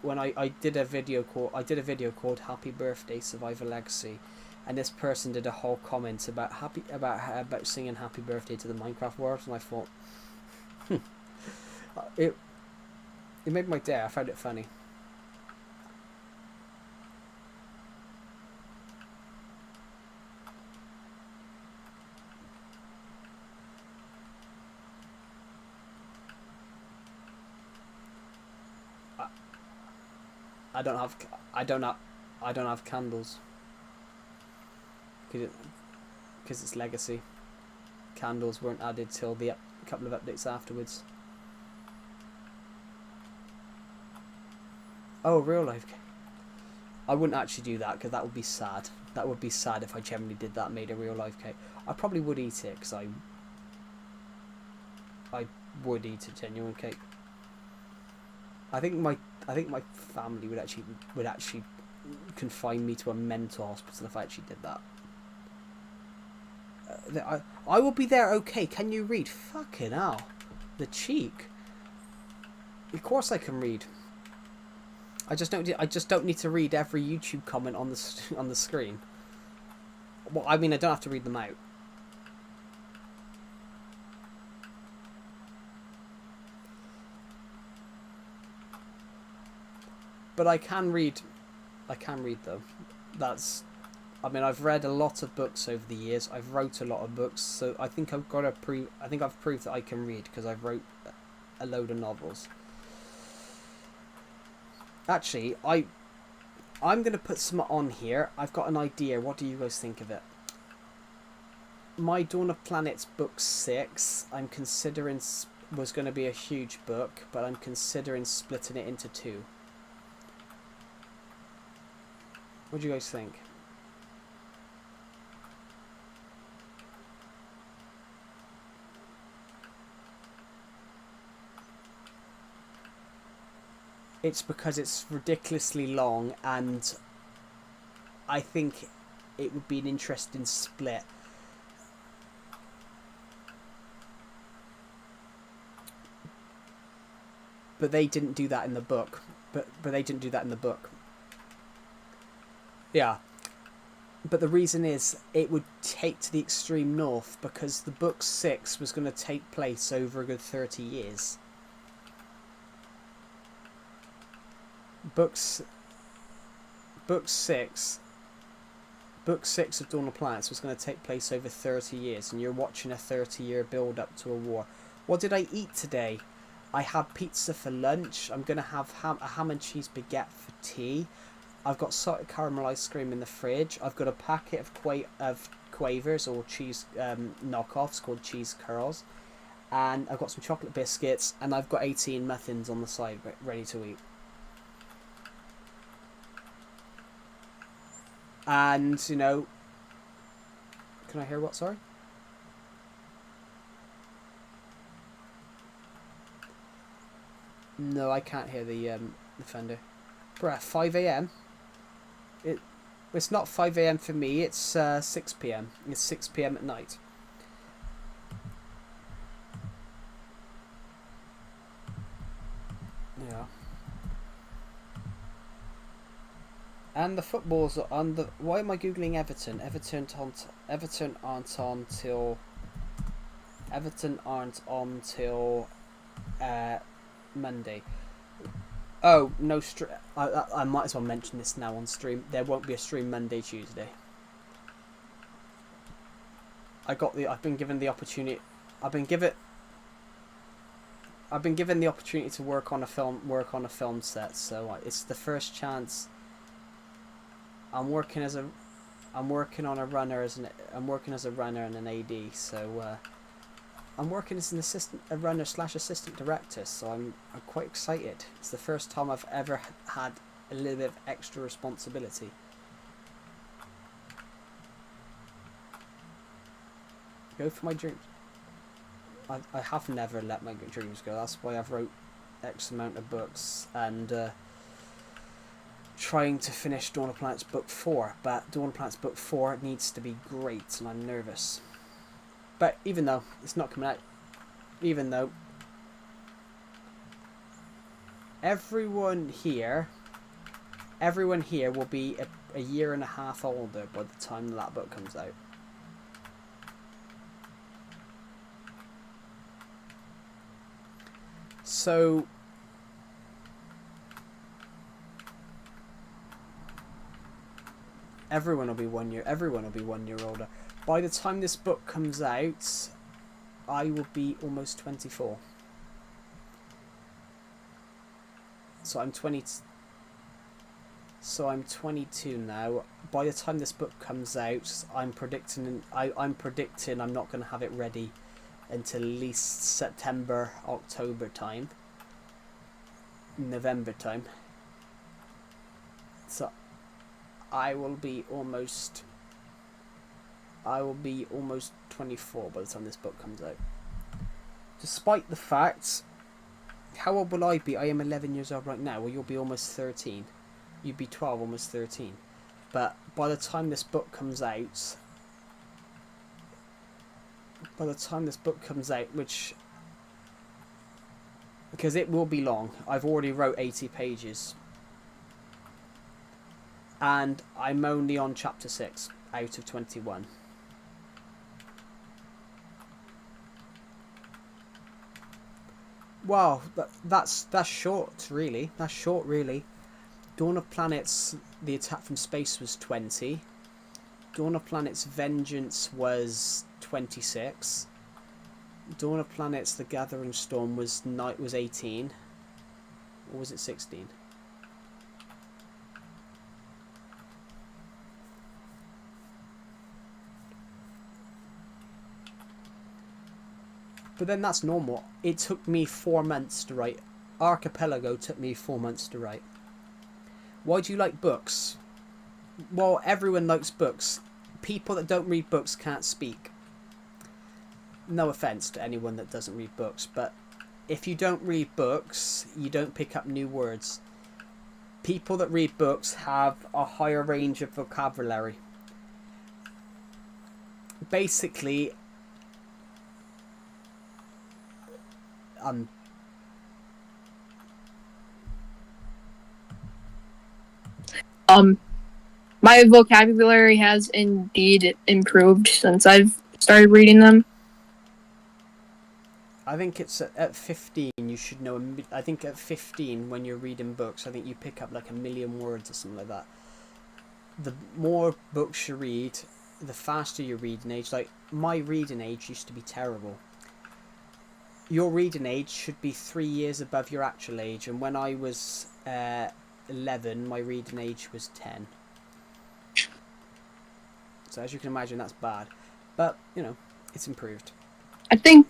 when I did a video called Happy Birthday Survivor Legacy, and this person did a whole comment about about singing Happy Birthday to the Minecraft world, and I thought, it made my day. I found it funny. I don't have candles because it's legacy. Candles weren't added till the couple of updates afterwards. Oh, real life. I wouldn't actually do that because that would be sad. That would be sad if I generally did that and made a real life cake. I probably would eat it because I would eat a genuine cake. I think my family would actually confine me to a mental hospital if I actually did that. I will be there. Okay, can you read? Fucking hell, the cheek. Of course I can read. I just don't need to read every YouTube comment on the screen. Well, I mean, I don't have to read them out. But I can read though. I mean, I've read a lot of books over the years. I've wrote a lot of books, so I think I've proved that I can read because I've wrote a load of novels. Actually, I'm gonna put some on here. I've got an idea. What do you guys think of it? My Dawn of Planets book 6. I'm considering was going to be a huge book, but I'm considering splitting it into 2. What do you guys think? It's because it's ridiculously long, and I think it would be an interesting split. But they didn't do that in the book. But they didn't do that in the book. Yeah. But the reason is it would take to the extreme north because the book 6 was going to take place over a good 30 years. Book 6 of Dawn of Planets was going to take place over 30 years, and you're watching a 30-year build up to a war. What did I eat today? I had pizza for lunch. I'm going to have a ham and cheese baguette for tea. I've got salted caramel ice cream in the fridge. I've got a packet of Quavers or cheese knockoffs called cheese curls. And I've got some chocolate biscuits, and I've got 18 muffins on the side ready to eat. And, you know... Can I hear what, sorry? No, I can't hear the thunder. Bruh, 5 a.m? It's not 5 a.m. for me, it's 6 p.m. It's 6 p.m. at night. Yeah. And the footballs are on the... Why am I googling Everton? Everton aren't on till Monday. Oh, no stream. I might as well mention this now on stream. There won't be a stream Monday, Tuesday. I've been given the opportunity. I've been given the opportunity to work on a film set. So it's the first chance. I'm working as a runner and an AD. So I'm working as a runner / assistant director. So I'm quite excited. It's the first time I've ever had a little bit of extra responsibility. Go for my dreams. I have never let my dreams go. That's why I've wrote X amount of books and trying to finish Dawn of Planets book 4. But Dawn of Planets book 4 needs to be great, and I'm nervous. But even though it's not coming out, even though everyone here will be a year and a half older by the time that book comes out. So everyone will be 1 year older. By the time this book comes out, I will be almost 24. So I'm 22 now. By the time this book comes out, I'm predicting I'm not going to have it ready until at least September, October time, November time. So I will be almost 24 by the time this book comes out. Despite the fact, how old will I be? I am 11 years old right now. Well, you'll be almost 13. You'd be 12, almost 13. But by the time this book comes out, which, because it will be long, I've already wrote 80 pages. And I'm only on chapter 6 out of 21. Wow, that's short, really. That's short, really. Dawn of Planets, the attack from space was 20. Dawn of Planets, Vengeance was 26. Dawn of Planets, the Gathering Storm was 18. Or was it 16? But then that's normal. It took me 4 months to write. Archipelago took me 4 months to write. Why do you like books? Well, everyone likes books. People that don't read books can't speak. No offense to anyone that doesn't read books, but if you don't read books, you don't pick up new words. People that read books have a higher range of vocabulary. Basically, my vocabulary has indeed improved since I've started reading them. I think it's at 15 you should know. I think at 15 when you're reading books, I think you pick up like 1 million words or something like that. The more books you read, the faster your reading age. Like, my reading age used to be terrible. Your reading age should be 3 years above your actual age, and when I was 11, my reading age was 10. So as you can imagine, that's bad, but you know, it's improved. I think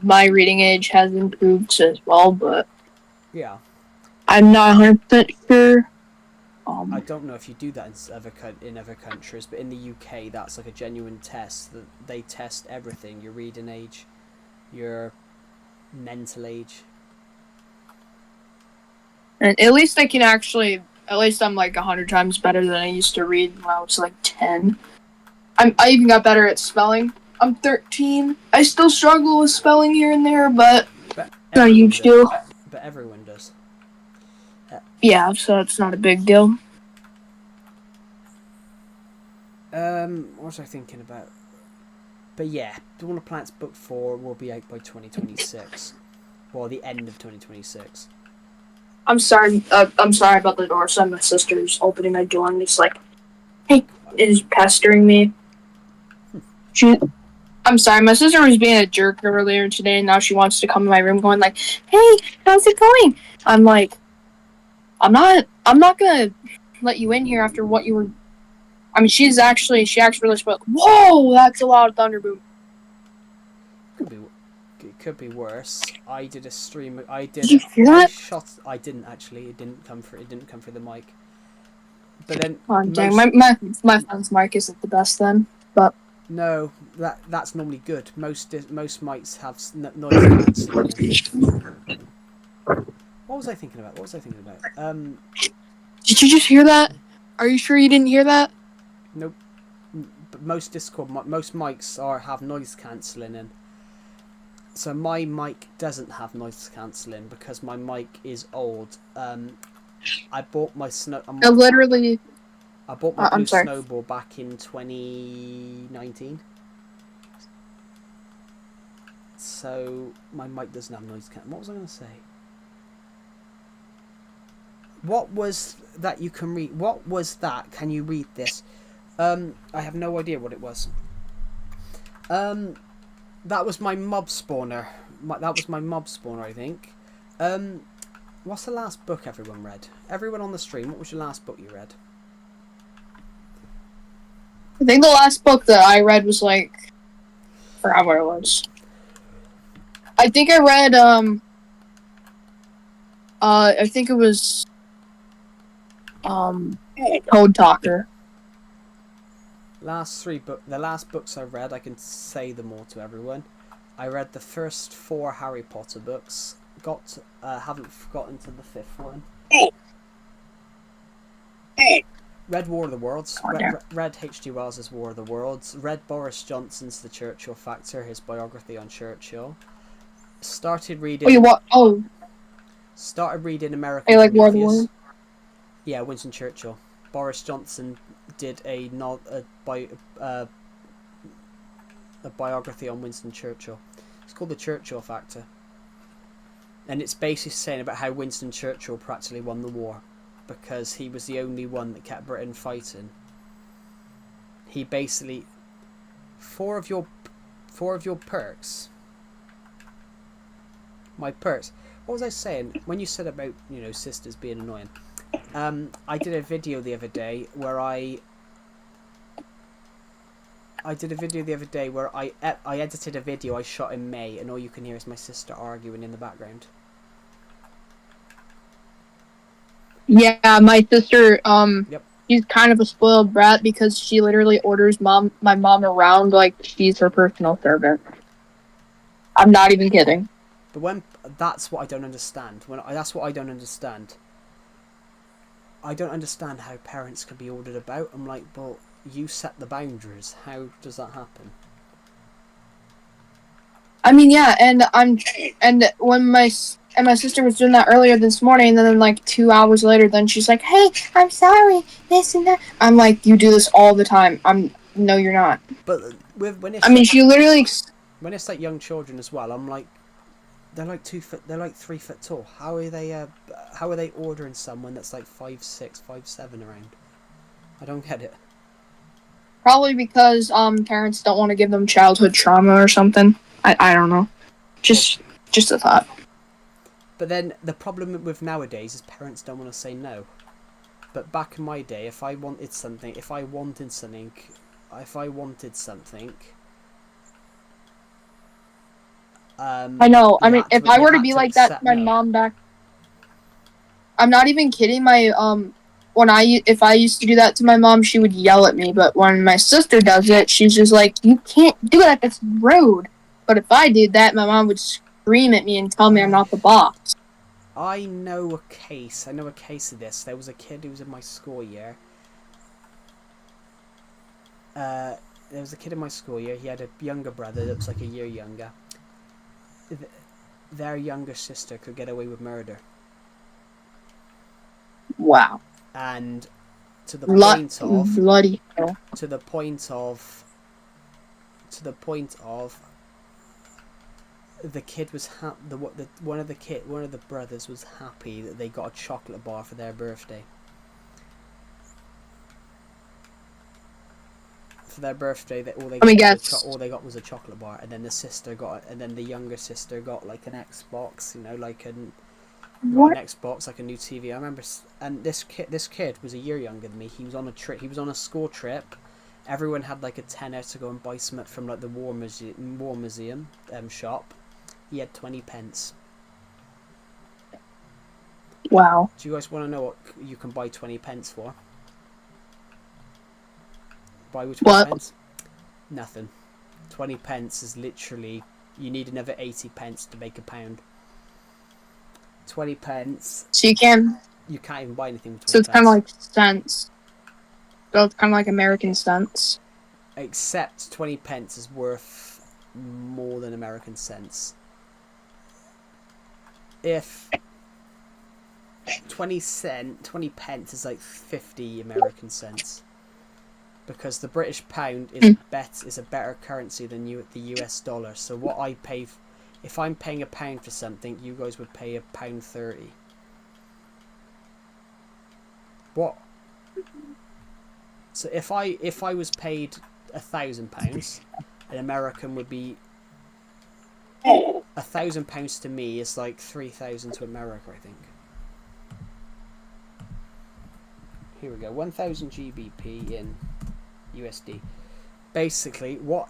my reading age has improved as well, but yeah, I'm not 100% sure. I don't know if you do that in other countries, but in the UK, that's like a genuine test. That they test everything: your reading age, your mental age. And at least I can actually, at least I'm like 100 times better than I used to read when I was like 10. I even got better at spelling. I'm 13. I still struggle with spelling here and there, but not a huge deal. But everyone does. Yeah, so it's not a big deal. What was I thinking about? But yeah, Dawn of Planets Book 4 will be out by 2026. Well, the end of 2026. I'm sorry about the door. So my sister's opening my door and it's like, hey, is pestering me. I'm sorry, my sister was being a jerk earlier today, and now she wants to come in my room going like, hey, how's it going? I'm like, I'm not gonna let you in here after what you were. I mean, she actually really spoke. Whoa, that's a loud thunder boom. It could be worse. I did a stream. Did you hear that? I didn't actually. It didn't come through the mic. But then. Oh, dang, my phone's mic isn't the best then, but. No, that's normally good. Most mics have noise cancelling. What was I thinking about? Did you just hear that? Are you sure you didn't hear that? Nope. But most mics have noise cancelling, and So my mic doesn't have noise cancelling because my mic is old. I bought my Literally, I bought my blue I'm sorry. snowball back in 2019. So my mic doesn't have noise cancelling. What was I going to say? What was that you can read? What was that? Can you read this? I have no idea what it was. That was my mob spawner. That was my mob spawner, I think. What's the last book everyone read? Everyone on the stream, what was your last book you read? I think the last book that I read was like, I forgot what it was. I think I read I think it was Code Talker. The last books I read, I can say them all to everyone. I read the first 4 Harry Potter books. Haven't gotten to the 5th one. Read War of the Worlds. Read H.G. Wells' War of the Worlds. Read Boris Johnson's The Churchill Factor, his biography on Churchill. Started reading. Wait, what? Oh. Started reading American I like War of the Prometheus. Worlds. Yeah, Winston Churchill. Boris Johnson did a biography on Winston Churchill. It's called The Churchill Factor. And it's basically saying about how Winston Churchill practically won the war because he was the only one that kept Britain fighting. He basically... Four of your perks. My perks. What was I saying? When you said about, sisters being annoying. I did a video the other day where I edited a video I shot in May, and all you can hear is my sister arguing in the background. Yeah, my sister, Yep. she's kind of a spoiled brat because she literally orders my mom around like she's her personal servant. I'm not even kidding. But that's what I don't understand. That's what I don't understand. I don't understand how parents can be ordered about. I'm like, well, you set the boundaries. How does that happen? I mean, yeah, and when my sister was doing that earlier this morning, and then like 2 hours later, then she's like, "Hey, I'm sorry, this and that." I'm like, "You do this all the time." No, you're not. But when it's she literally. When it's like young children as well, I'm like, they're like 3 foot tall. How are they ordering someone that's like 5'6", 5'7" around? I don't get it. Probably because parents don't want to give them childhood trauma or something. I don't know. Just a thought. But then the problem with nowadays is parents don't want to say no. But back in my day, if I wanted something, I know. I mean, if I were to be like that, my mom back. I'm not even kidding. My if I used to do that to my mom, she would yell at me. But when my sister does it, she's just like, "You can't do that. That's rude." But if I did that, my mom would scream at me and tell me I'm not the boss. I know a case of this. There was a kid who was in my school year. He had a younger brother that was like a year younger. Their younger sister could get away with murder. Wow. And to the point of the kid was one of the brothers was happy that they got a chocolate bar for their birthday. For their birthday, all they got was a chocolate bar, and then the younger sister got like an Xbox, like an Xbox, like a new TV. I remember, and this kid was a year younger than me. He was on a trip. He was on a school trip. Everyone had like a tenner to go and buy something from like the War Museum shop. He had 20 pence. Wow. Do you guys want to know what you can buy 20 pence for? Buy with 20 pence? Nothing. 20 pence is literally, you need another 80 pence to make a pound. 20 pence. So you can't even buy anything with 20 pence. So it's kind of like cents. So it's kind of like American cents. Except 20 pence is worth more than American cents. if 20 pence is like 50 American cents, because the British pound is a better currency than the US dollar. So what I pay, if I'm paying a pound for something, you guys would pay £1.30. What? So if I was paid £1,000, an American would be £1,000 to me is like 3,000 to America, I think. Here we go, 1,000 GBP in USD. Basically, what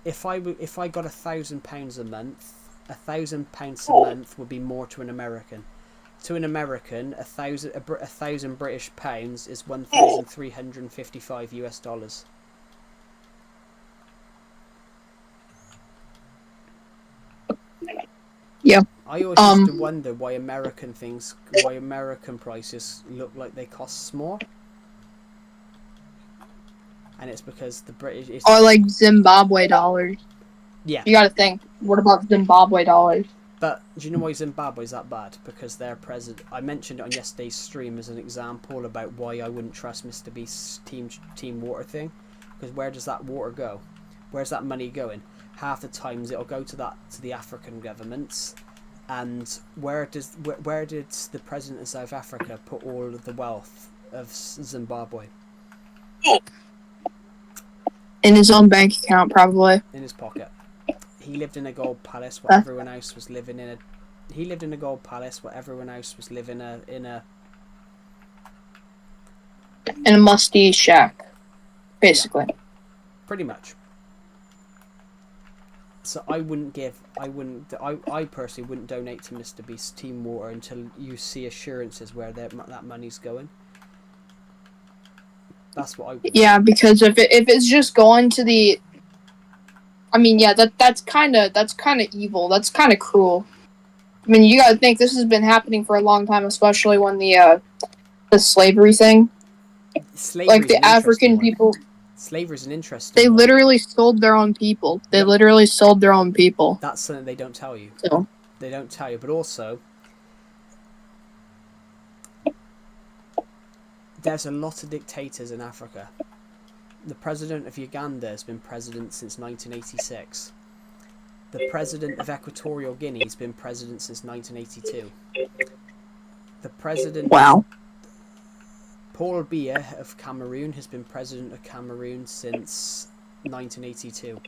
if I got £1,000 a month? £1,000 a month would be more to an American. To an American, a thousand British pounds is 1,355 US dollars. Yeah. I always used to wonder why American prices look like they cost more. And it's because the British... Or like Zimbabwe dollars. Yeah. You gotta think, what about Zimbabwe dollars? But do you know why Zimbabwe's that bad? Because their president... I mentioned it on yesterday's stream as an example about why I wouldn't trust Mr. Beast's team water thing. Because where does that water go? Where's that money going? Half the times it'll go to the African governments. And where did the president of South Africa put all of the wealth of Zimbabwe? In his own bank account, probably. In his pocket. He lived in a gold palace while everyone else was living in a... He lived in a gold palace while everyone else was living in a musty shack, basically. Yeah, pretty much. So I personally wouldn't donate to Mr. Beast's Team Water until you see assurances where that money's going. That's what I would. Yeah, because if it's just going to the... I mean, yeah, that's kind of evil. That's kind of cruel. I mean, you gotta think this has been happening for a long time, especially when the slavery thing. Like the African people. Slavery's an interesting. They literally sold their own people. They literally sold their own people. That's something they don't tell you. So. They don't tell you, but also there's a lot of dictators in Africa. The president of Uganda has been president since 1986. The president of Equatorial Guinea has been president since 1982. The president... Wow. Paul Biya of Cameroon has been president of Cameroon since 1982.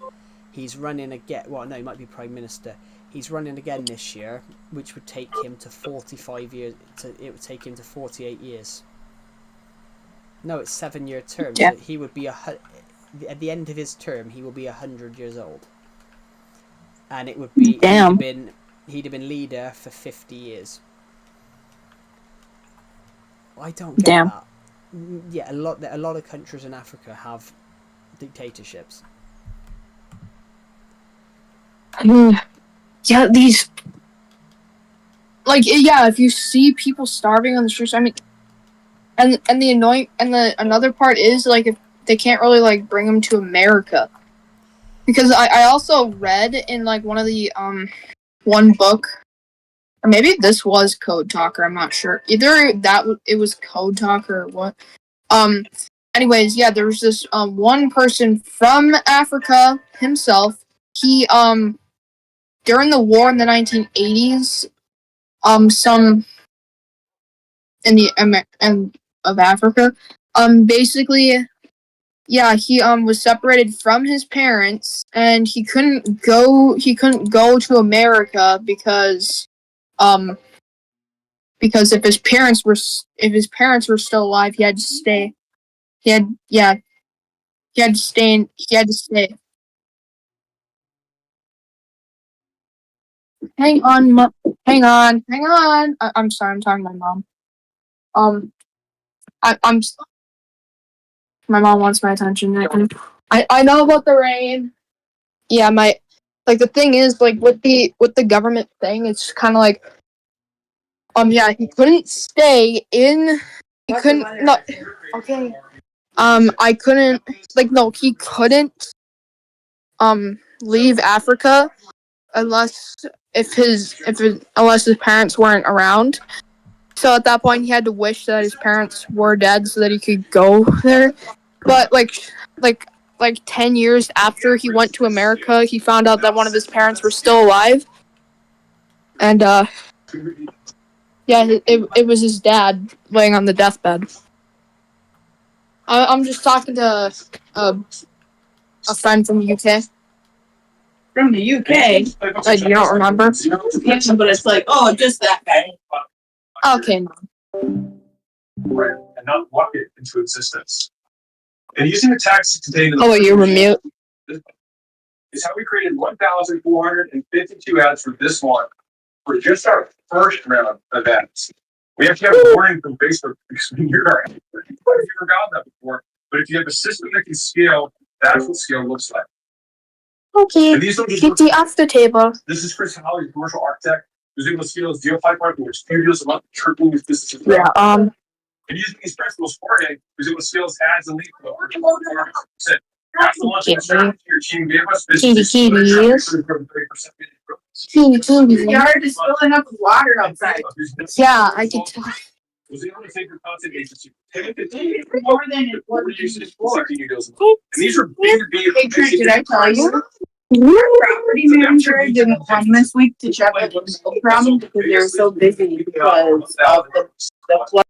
He's running again... Well, no, he might be prime minister. He's running again this year, which would take him to 45 years... It would take him to 48 years. No, it's 7-year term. Yeah. So he would be at the end of his term, he will be 100 years old, and it would be Damn. He'd have been leader for 50 years. I don't get Damn. that. Yeah, a lot of countries in Africa have dictatorships. Yeah, these... Like, yeah, if you see people starving on the streets, I mean... And another part is, like, if they can't really, like, bring them to America. Because I also read in, like, one of the, one book, or maybe this was Code Talker, I'm not sure. Either it was Code Talker or what. Anyways, yeah, there was this, one person from Africa himself. He, during the war in the 1980s, some in the of Africa, basically, yeah, he was separated from his parents, and he couldn't go to America because if his parents were still alive, he had to stay. He had to stay. Hang on. I'm sorry, I'm talking to my mom. My mom wants my attention. I know about the rain. Yeah, the thing is, like, with the government thing, it's kind of like, yeah, he couldn't stay in. He couldn't. No. Okay. I couldn't. Like, no, he couldn't. Leave Africa unless unless his parents weren't around. So at that point, he had to wish that his parents were dead so that he could go there. But like 10 years after he went to America, he found out that one of his parents were still alive, and yeah, it was his dad laying on the deathbed. I'm just talking to a friend from the UK. From the UK. You don't remember? Yes, but it's like, oh, just that guy. Okay, no. And not walk it into existence. And using the text contained in the Oh, wait, you were mute. is how we created 1,452 ads for this one. For just our first round of ads. We actually have a warning from Facebook because you're if you've never gotten that before. But if you have a system that can scale, that's what scale looks like. Okay, And these Kitty off the table. This is Chris Howley, commercial architect, who's able to scale his deal pipeline for studios about tripling his business. Yeah, And using these principles for him, who's able to scale his ads and lead flow. After launching the strategy your team gave us, Kitty. The yard is filling up with water outside. Yeah, I can tell. Was able to take your content agency 10 to 15 More than it was before. and these are B2B. Hey, Trent, did I tell you? Our property manager didn't come this week to check on the snow problem because they were so busy because of the flood.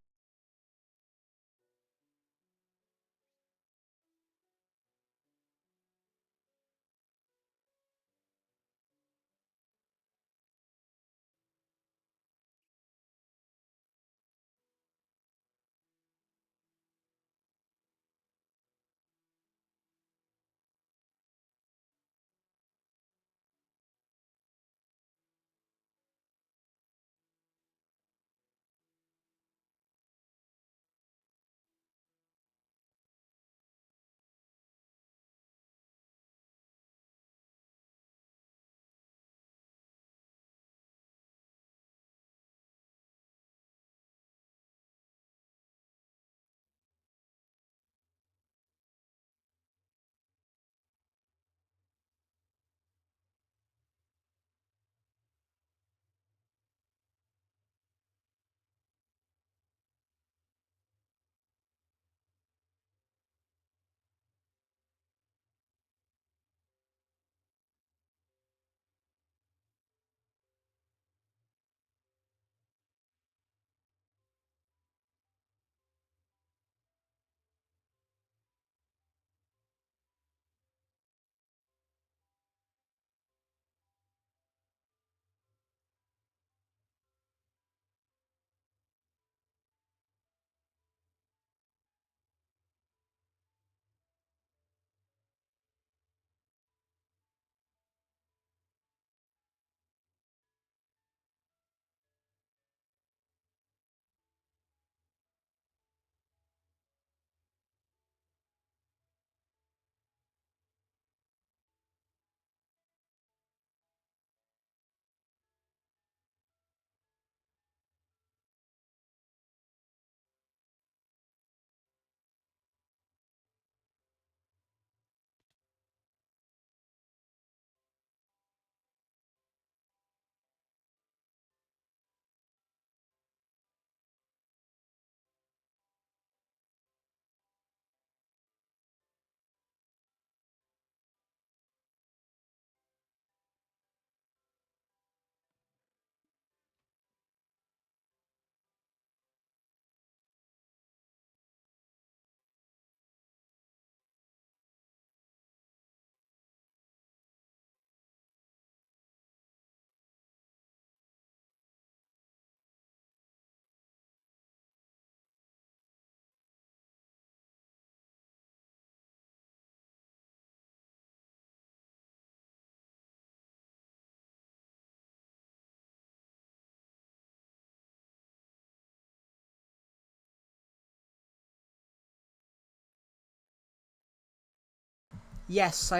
Yes, I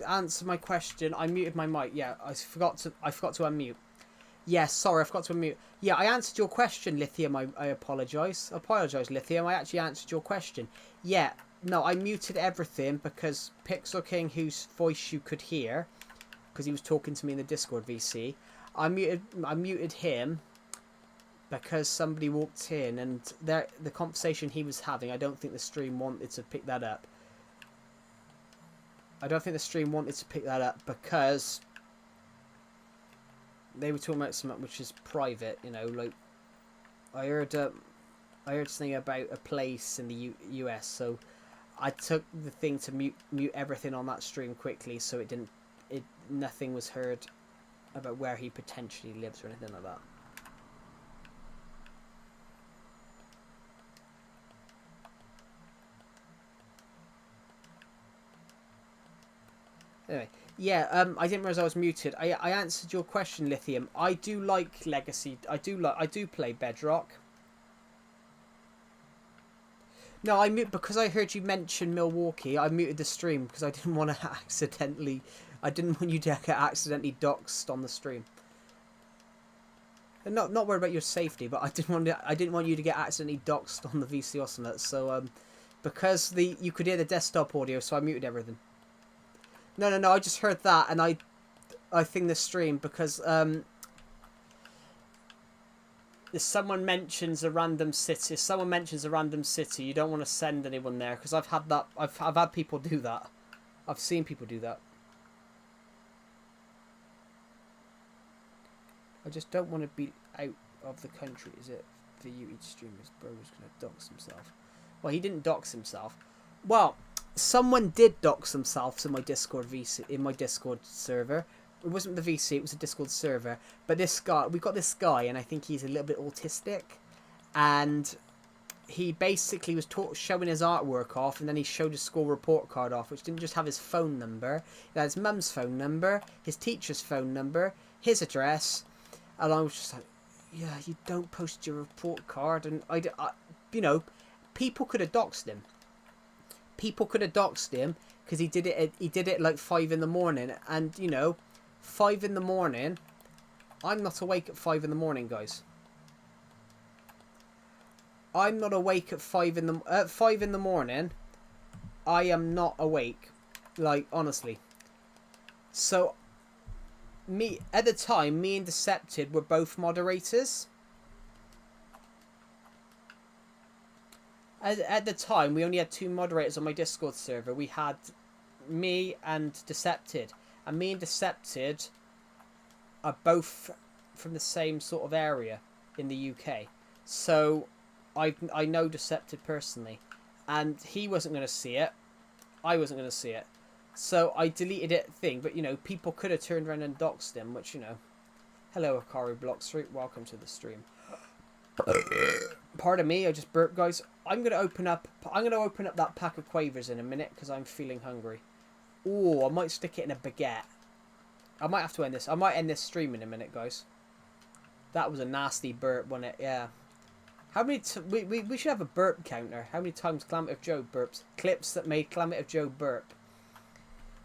answered my question. I muted my mic. Yeah, I forgot to unmute. Yes, sorry, I forgot to unmute. Yeah, I answered your question, Lithium. I apologise. Lithium. I actually answered your question. Yeah, no, I muted everything because Pixel King, whose voice you could hear, because he was talking to me in the Discord VC, I muted him because somebody walked in, and the conversation he was having, I don't think the stream wanted to pick that up. Because they were talking about something which is private, you know, like I heard something about a place in the US, so I took the thing to mute everything on that stream quickly, so nothing was heard about where he potentially lives or anything like that. Anyway, yeah, I didn't realize I was muted. I answered your question, Lithium. I do like Legacy. I do play Bedrock. No, because I heard you mention Milwaukee. I muted the stream because I didn't want to accidentally. I didn't want you to get accidentally doxed on the stream. And not worried about your safety, but I didn't want you to get accidentally doxed on the VC Osmlet. So because you could hear the desktop audio, so I muted everything. No. I just heard that, and I think the stream because if someone mentions a random city, you don't want to send anyone there because I've had that. I've had people do that. I've seen people do that. I just don't want to be out of the country. Is it for you? Each streamer's bro was gonna dox himself. Well, he didn't dox himself. Well, someone did dox themselves in my Discord server. It wasn't the VC, it was a Discord server. But we got this guy, and I think he's a little bit autistic. And he basically was showing his artwork off, and then he showed his school report card off, which didn't just have his phone number. It had his mum's phone number, his teacher's phone number, his address. And I was just like, yeah, you don't post your report card. And I you know, people could have doxed him. Because he did it at like 5 in the morning, and you know, 5 in the morning, I'm not awake at 5 in the morning, guys. I'm not awake at 5 in the morning. I am not awake, like honestly. So at the time, me and Decepted were both moderators. At the time, we only had 2 moderators on my Discord server. We had me and Decepted. And me and Decepted are both from the same sort of area in the UK. So I know Decepted personally. And he wasn't going to see it. I wasn't going to see it. So I deleted it thing. But, you know, people could have turned around and doxed him, which, you know. Hello, Akari Blockstreet. Welcome to the stream. Pardon me, I just burped, guys. I'm gonna open up that pack of quavers in a minute because I'm feeling hungry. Oh, I might stick it in a baguette. I might have to end this. I might end this stream in a minute, guys. That was a nasty burp, wasn't it? Yeah. How many? We should have a burp counter. How many times Calamity Joe burps? Clips that made Calamity Joe burp.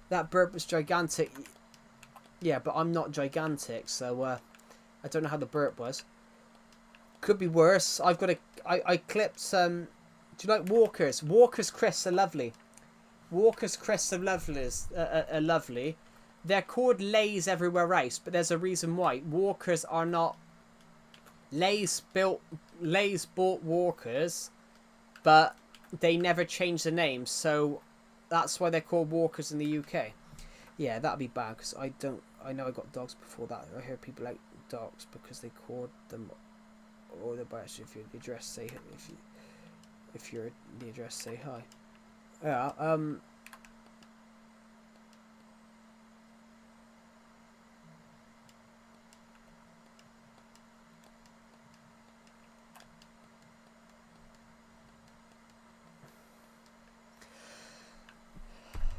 That burp was gigantic. Yeah, but I'm not gigantic, so I don't know how the burp was. Could be worse. I clipped do you like Walkers? Walkers crisps are lovely. Walkers crisps are lovely. They're called Lays everywhere else, but there's a reason why. Walkers are not. Lays bought Walkers, but they never changed the name, so that's why they're called Walkers in the UK. Yeah, that'd be bad because I know I got dogs before that. I hear people like dogs because they called them. Or the bias if you're the address say if you're the address say hi. Yeah,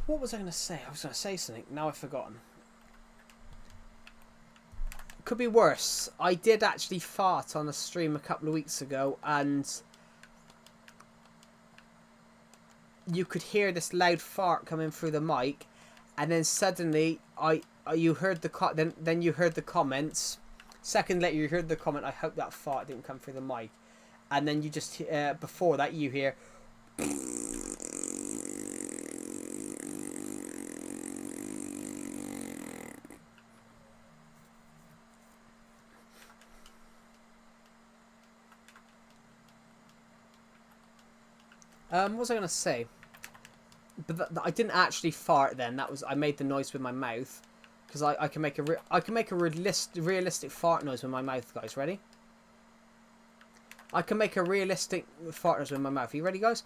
what was I gonna say? I was gonna say something, now I've forgotten. Could be worse. I did actually fart on a stream a couple of weeks ago, and you could hear this loud fart coming through the mic, and then suddenly you heard then you heard the comments. Second later, you heard the comment. I hope that fart didn't come through the mic, and then you just before that you hear. What was I gonna say? But I didn't actually fart then. I made the noise with my mouth, because I can make a realistic fart noise with my mouth, guys. Ready? I can make a realistic fart noise with my mouth. Are you ready, guys?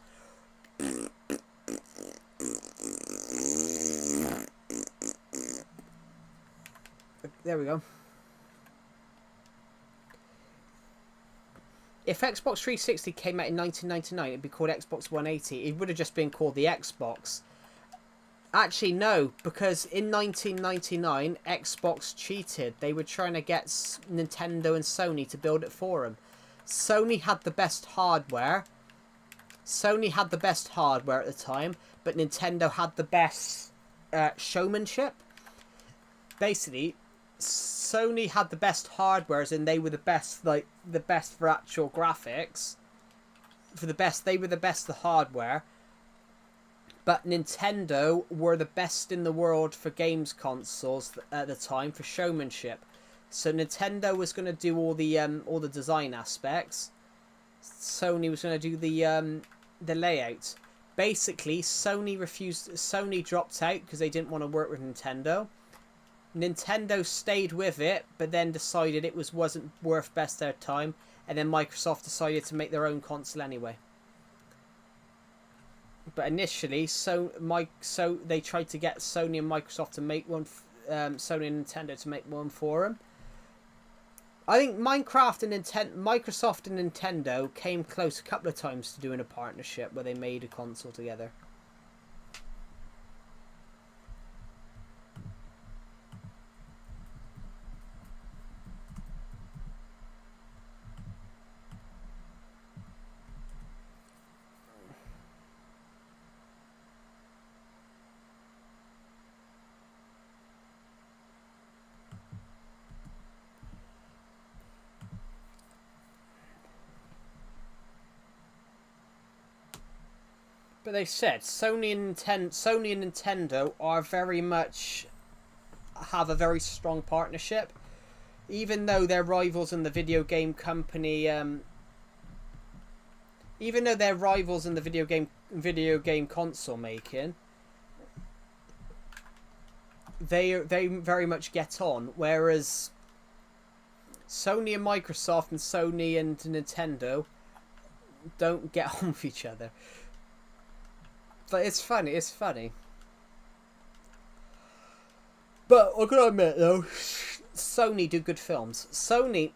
There we go. If Xbox 360 came out in 1999, it'd be called Xbox 180. It would have just been called the Xbox. Actually, no, because in 1999, Xbox cheated. They were trying to get Nintendo and Sony to build it for them. Sony had the best hardware. Sony had the best hardware at the time, but Nintendo had the best showmanship. Basically, Sony had the best hardware, and they were the best, like the best for actual graphics. They were the best the hardware. But Nintendo were the best in the world for games consoles at the time for showmanship. So Nintendo was going to do all the design aspects. Sony was going to do the layout. Basically, Sony dropped out because they didn't want to work with Nintendo. Nintendo stayed with it, but then decided it wasn't worth best their time, and then Microsoft decided to make their own console anyway. But initially, they tried to get Sony and Microsoft to make one, Sony and Nintendo to make one for them. I think Microsoft and Nintendo came close a couple of times to doing a partnership where they made a console together. But they said Sony and Nintendo are very much have a very strong partnership, even though they're rivals in the video game company. Even though they're rivals in the video game console making, they very much get on. Whereas Sony and Microsoft and Sony and Nintendo don't get on with each other. But it's funny. But I gotta admit though, Sony do good films. Sony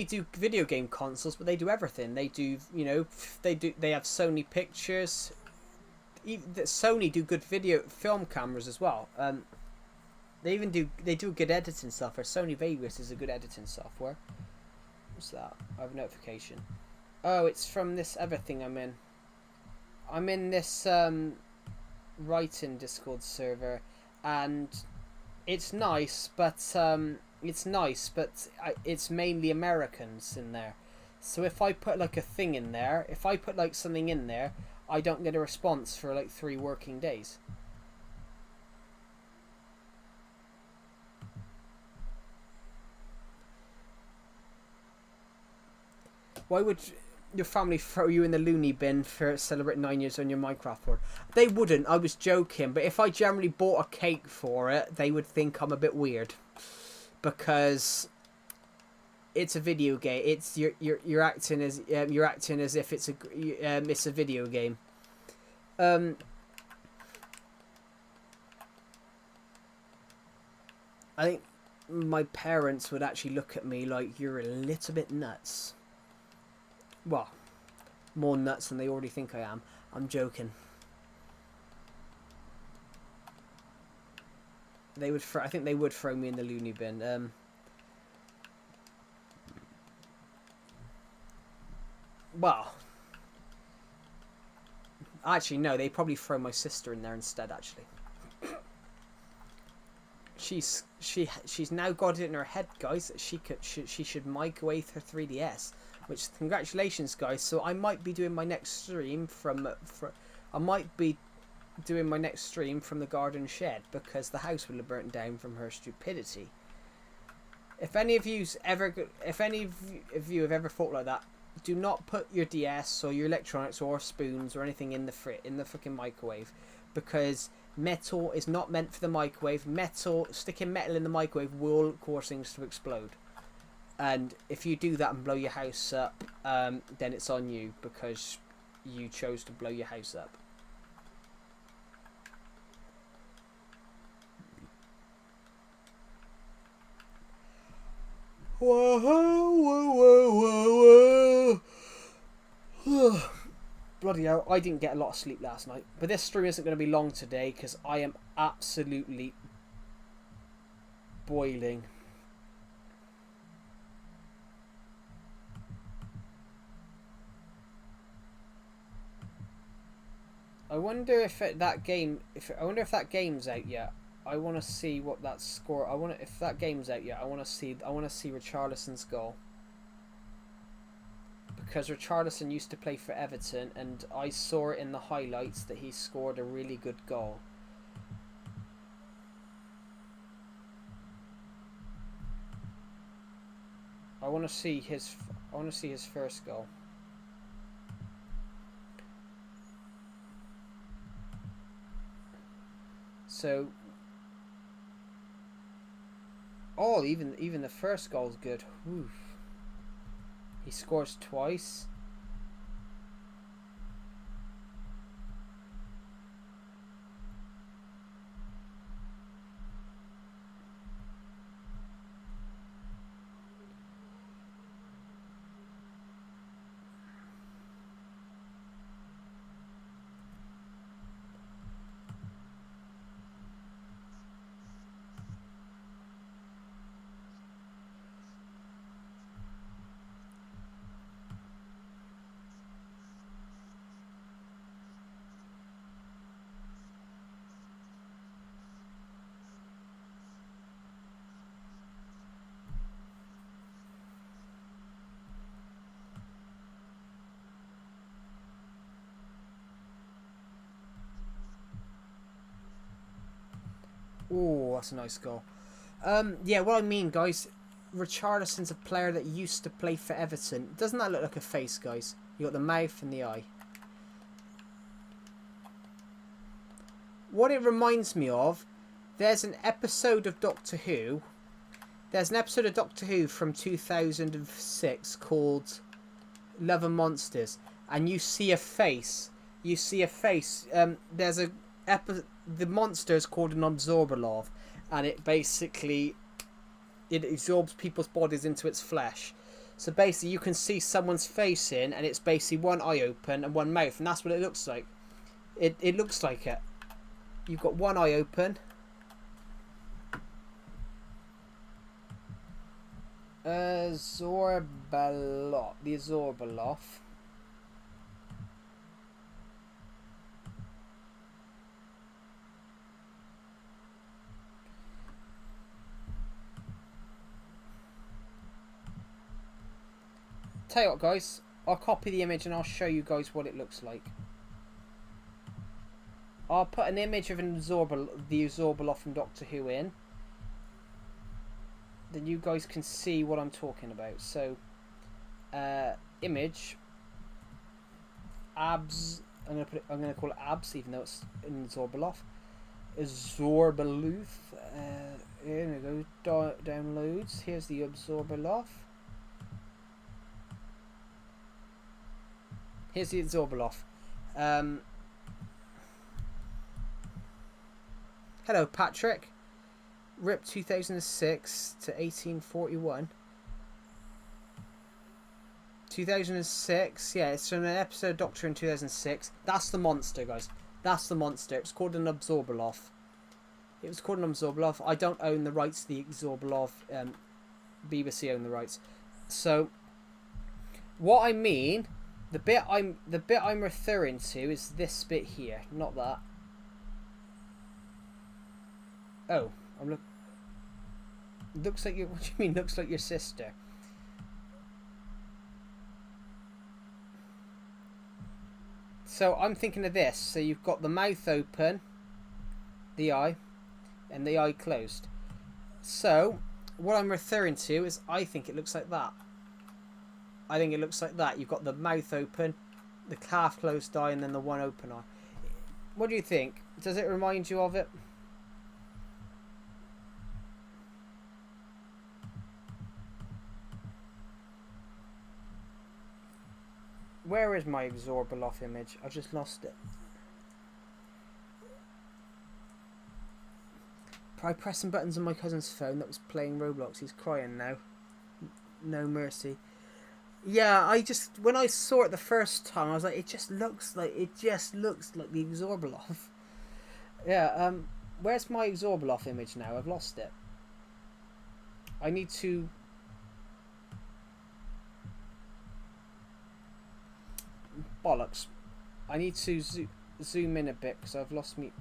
do video game consoles, but they do everything. They do, they have Sony Pictures. Sony do good film cameras as well. They do good editing software. Sony Vegas is a good editing software. What's that? I have a notification. Oh, it's from this other thing I'm in. I'm in this writing Discord server, and it's nice, but it's mainly Americans in there. So if I put like a thing in there, if I put like something in there, I don't get a response for like 3 working days. Why would your family throw you in the loony bin for celebrating 9 years on your Minecraft board? They wouldn't. I was joking. But if I generally bought a cake for it, they would think I'm a bit weird, because it's a video game. It's you're acting as if it's a video game. I think my parents would actually look at me like you're a little bit nuts. Well, more nuts than they already think I am. I'm joking. They would. I think they would throw me in the loony bin. Well, actually, no. They probably throw my sister in there instead. Actually, she's now got it in her head, guys, that she should microwave her 3DS. Which, congratulations, guys. So I might be doing my next stream from the garden shed, because the house will have burnt down from her stupidity. If any of you have ever thought like that, do not put your DS or your electronics or spoons or anything in the fucking microwave, because metal is not meant for the microwave. Sticking metal in the microwave will cause things to explode. And if you do that and blow your house up, then it's on you, because you chose to blow your house up. Whoa, whoa, whoa, whoa. Bloody hell, I didn't get a lot of sleep last night. But this stream isn't going to be long today, because I am absolutely boiling. I wonder if that game's out yet. I want to see what that score. If that game's out yet. I want to see Richarlison's goal, because Richarlison used to play for Everton, and I saw it in the highlights that he scored a really good goal. I want to see his first goal. So, oh, even the first goal's good. Oof. He scores twice. Oh, that's a nice goal. Yeah, what I mean, guys, Richarlison's a player that used to play for Everton. Doesn't that look like a face, guys? You got the mouth and the eye. What it reminds me of, there's an episode of Doctor Who. There's an episode of Doctor Who from 2006 called Love and Monsters, and you see a face. You see a face. There's a the monster is called an Absorbalov, and it basically absorbs people's bodies into its flesh. So basically, you can see someone's face in, and it's basically one eye open and one mouth, and that's what it looks like. It looks like it. You've got one eye open. Zorbalov. The Zorbalov. Tell you what, guys, I'll copy the image and I'll show you guys what it looks like. I'll put an image of the Zorbalov from Doctor Who in. Then you guys can see what I'm talking about. So, image, abs. I'm gonna call it abs, even though it's in Zorbalov. Zorbalooth. Here we go. Downloads. Here's the Zorbalov. Here's the Zorbalov. Hello, Patrick. RIP 2006 to 1841. 2006, yeah, it's from an episode of Doctor in 2006. That's the monster, guys. That's the monster. It's called an Absorbalov. It was called an Absorbalov. I don't own the rights to the Absorbalov. BBC own the rights. So, what I mean, the bit I'm referring to is this bit here, not that. Oh, looks like your. What do you mean? Looks like your sister. So I'm thinking of this. So you've got the mouth open, the eye, and the eye closed. So what I'm referring to is I think it looks like that. I think it looks like that. You've got the mouth open, the half closed eye, and then the one open eye. What do you think? Does it remind you of it? Where is my Exorbaloff image? I just lost it. I pressing buttons on my cousin's phone that was playing Roblox. He's crying now. No mercy. Yeah, when I saw it the first time, I was like, it just looks like the Exorbaloff. Yeah. Where's my Exorbaloff image now? I've lost it. I need to. Bollocks. I need to zoom in a bit because I've lost me.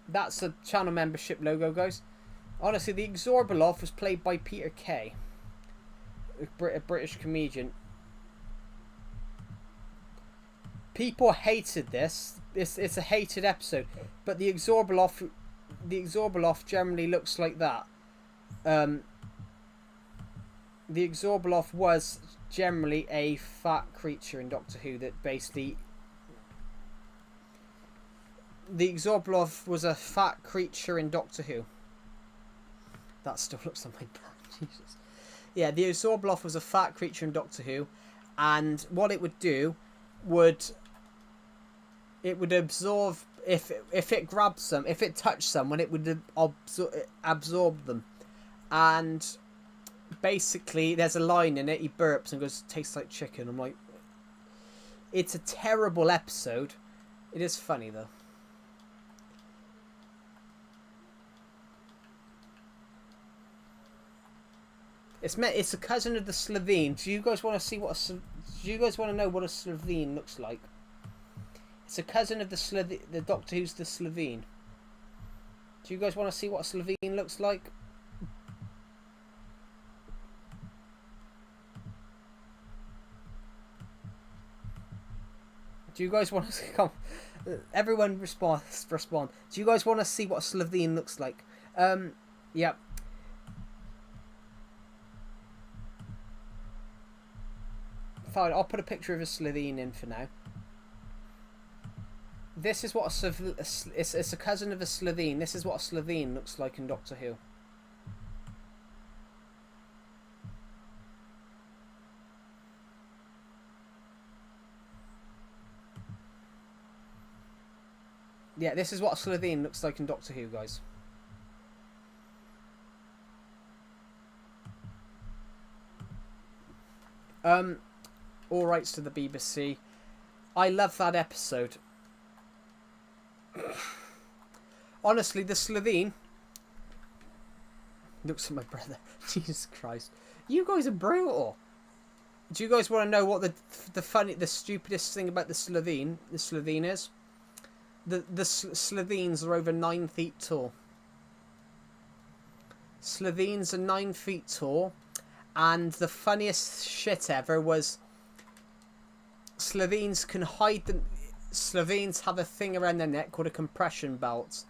That's a channel membership logo, guys. Honestly, the Exorbaloff was played by Peter Kay, a British comedian. People hated this. It's a hated episode, but the Exorbaloff generally looks like that. The Exorbaloff was generally a fat creature in Doctor Who that basically. The Exorbaloff was a fat creature in Doctor Who. That still looks like my back. Jesus. Yeah, the Exorbaloff was a fat creature in Doctor Who, and what it would do it would absorb if it grabbed some, if it touched someone, it would absorb them. And basically, there's a line in it. He burps and goes, "Tastes like chicken." I'm like, it's a terrible episode. It is funny though. It's a cousin of the Slovene. Do you guys want to see do you guys want to know what a Slovene looks like? It's a cousin of the Doctor Who's the Slovene. Do you guys want to see what a Slovene looks like? Do you guys want to come? Everyone respond. Do you guys want to see what a Slovene looks like? Yeah. Fine, I'll put a picture of a Slovene in for now. This is what it's a cousin of a Slovene. This is what a Slovene looks like in Doctor Who. Yeah, this is what a Slovene looks like in Doctor Who, guys. All rights to the BBC. I love that episode. Honestly, the Slovene looks at my brother. Jesus Christ, you guys are brutal. Do you guys want to know what the stupidest thing about the Slovene is? The Slovenes are over 9 feet tall. Slovenes are 9 feet tall, and the funniest shit ever was Slovenes can hide them. Slovenes have a thing around their neck called a compression belt,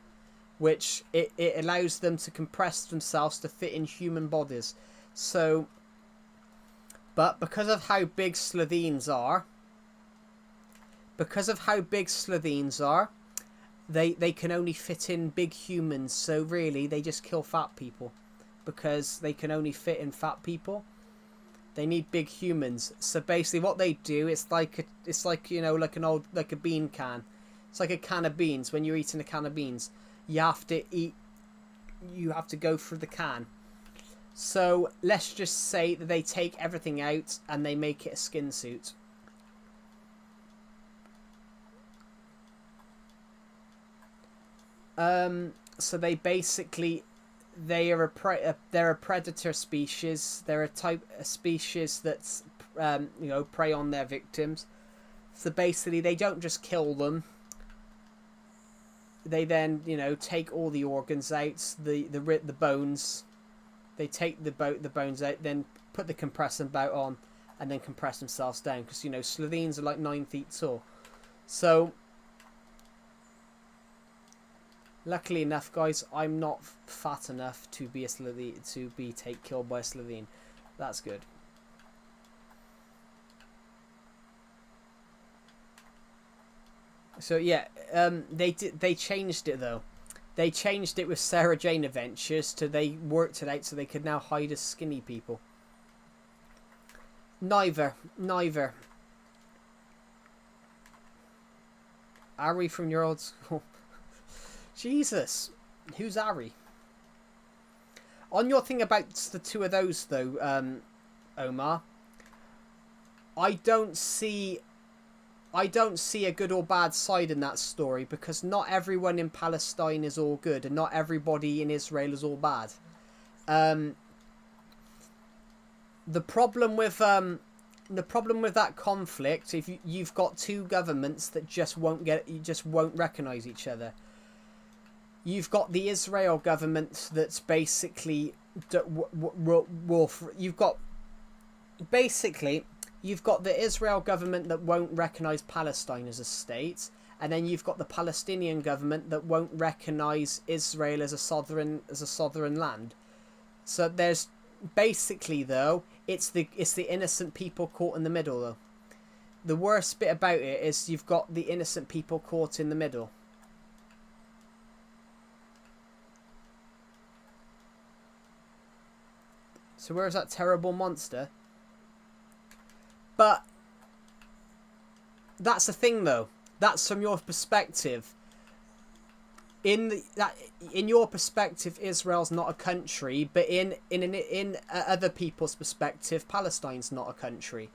which it allows them to compress themselves to fit in human bodies. So, but because of how big Slovenes are, they can only fit in big humans. So really, they just kill fat people because they can only fit in fat people. They need big humans. So basically what they do, it's like a bean can. It's like a can of beans. When you're eating a can of beans, you have to go through the can. So let's just say that they take everything out and they make it a skin suit. So they basically, they're a predator species. They're a species that's prey on their victims. So basically, they don't just kill them. They then take all the organs out, the bones, They take the bones out, then put the compressor bout on, and then compress themselves down. Because, you know, Slovenes are like 9 feet tall. So, luckily enough, guys, I'm not fat enough to be a Slovene, to be killed by a Slovene. That's good. So yeah, they changed it though. They changed it with Sarah Jane Adventures to they worked it out so they could now hide as skinny people. Neither. Ari from your old school. Jesus. Who's Ari? On your thing about the two of those though, Omar, I don't see a good or bad side in that story, because not everyone in Palestine is all good and not everybody in Israel is all bad. The problem with that conflict, if you've got two governments that just won't recognize each other. You've got the Israel government that's basically you've got the Israel government that won't recognise Palestine as a state, and then you've got the Palestinian government that won't recognise Israel as a sovereign land. So there's basically, though, it's the innocent people caught in the middle, though. The worst bit about it is you've got the innocent people caught in the middle. So where's that terrible monster? But that's the thing, though. That's from your perspective. In your perspective, Israel's not a country, but in other people's perspective, Palestine's not a country.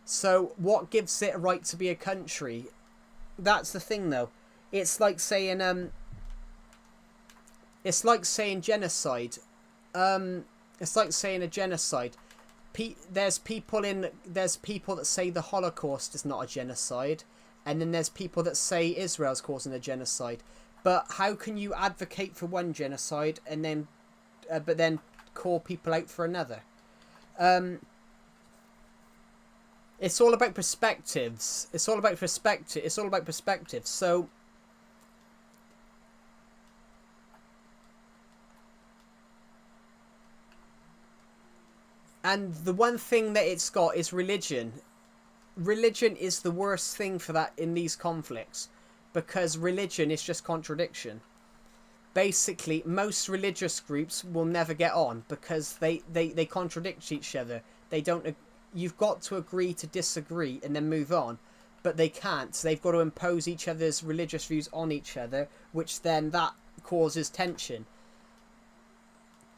So what gives it a right to be a country? That's the thing, though. It's like saying genocide. It's like saying a genocide. There's people that say the Holocaust is not a genocide, and then there's people that say Israel's causing a genocide. But how can you advocate for one genocide and then, but then call people out for another? It's all about perspectives. It's all about perspective. So. And the one thing that it's got is religion. Religion is the worst thing for that in these conflicts, because religion is just contradiction. Basically, most religious groups will never get on because they contradict each other. They don't. You've got to agree to disagree and then move on, but they can't. They've got to impose each other's religious views on each other, which then that causes tension.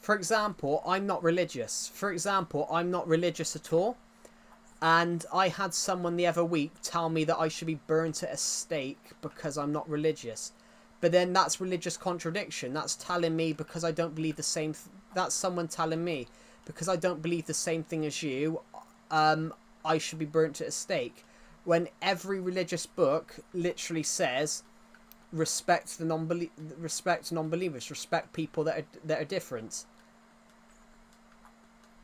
For example, I'm not religious. At all. And I had someone the other week tell me that I should be burnt at a stake because I'm not religious. But then that's religious contradiction. That's telling me because I don't believe the same... That's someone telling me because I don't believe the same thing as you, I should be burnt at a stake. When every religious book literally says... Respect non-believers. Respect people that are different.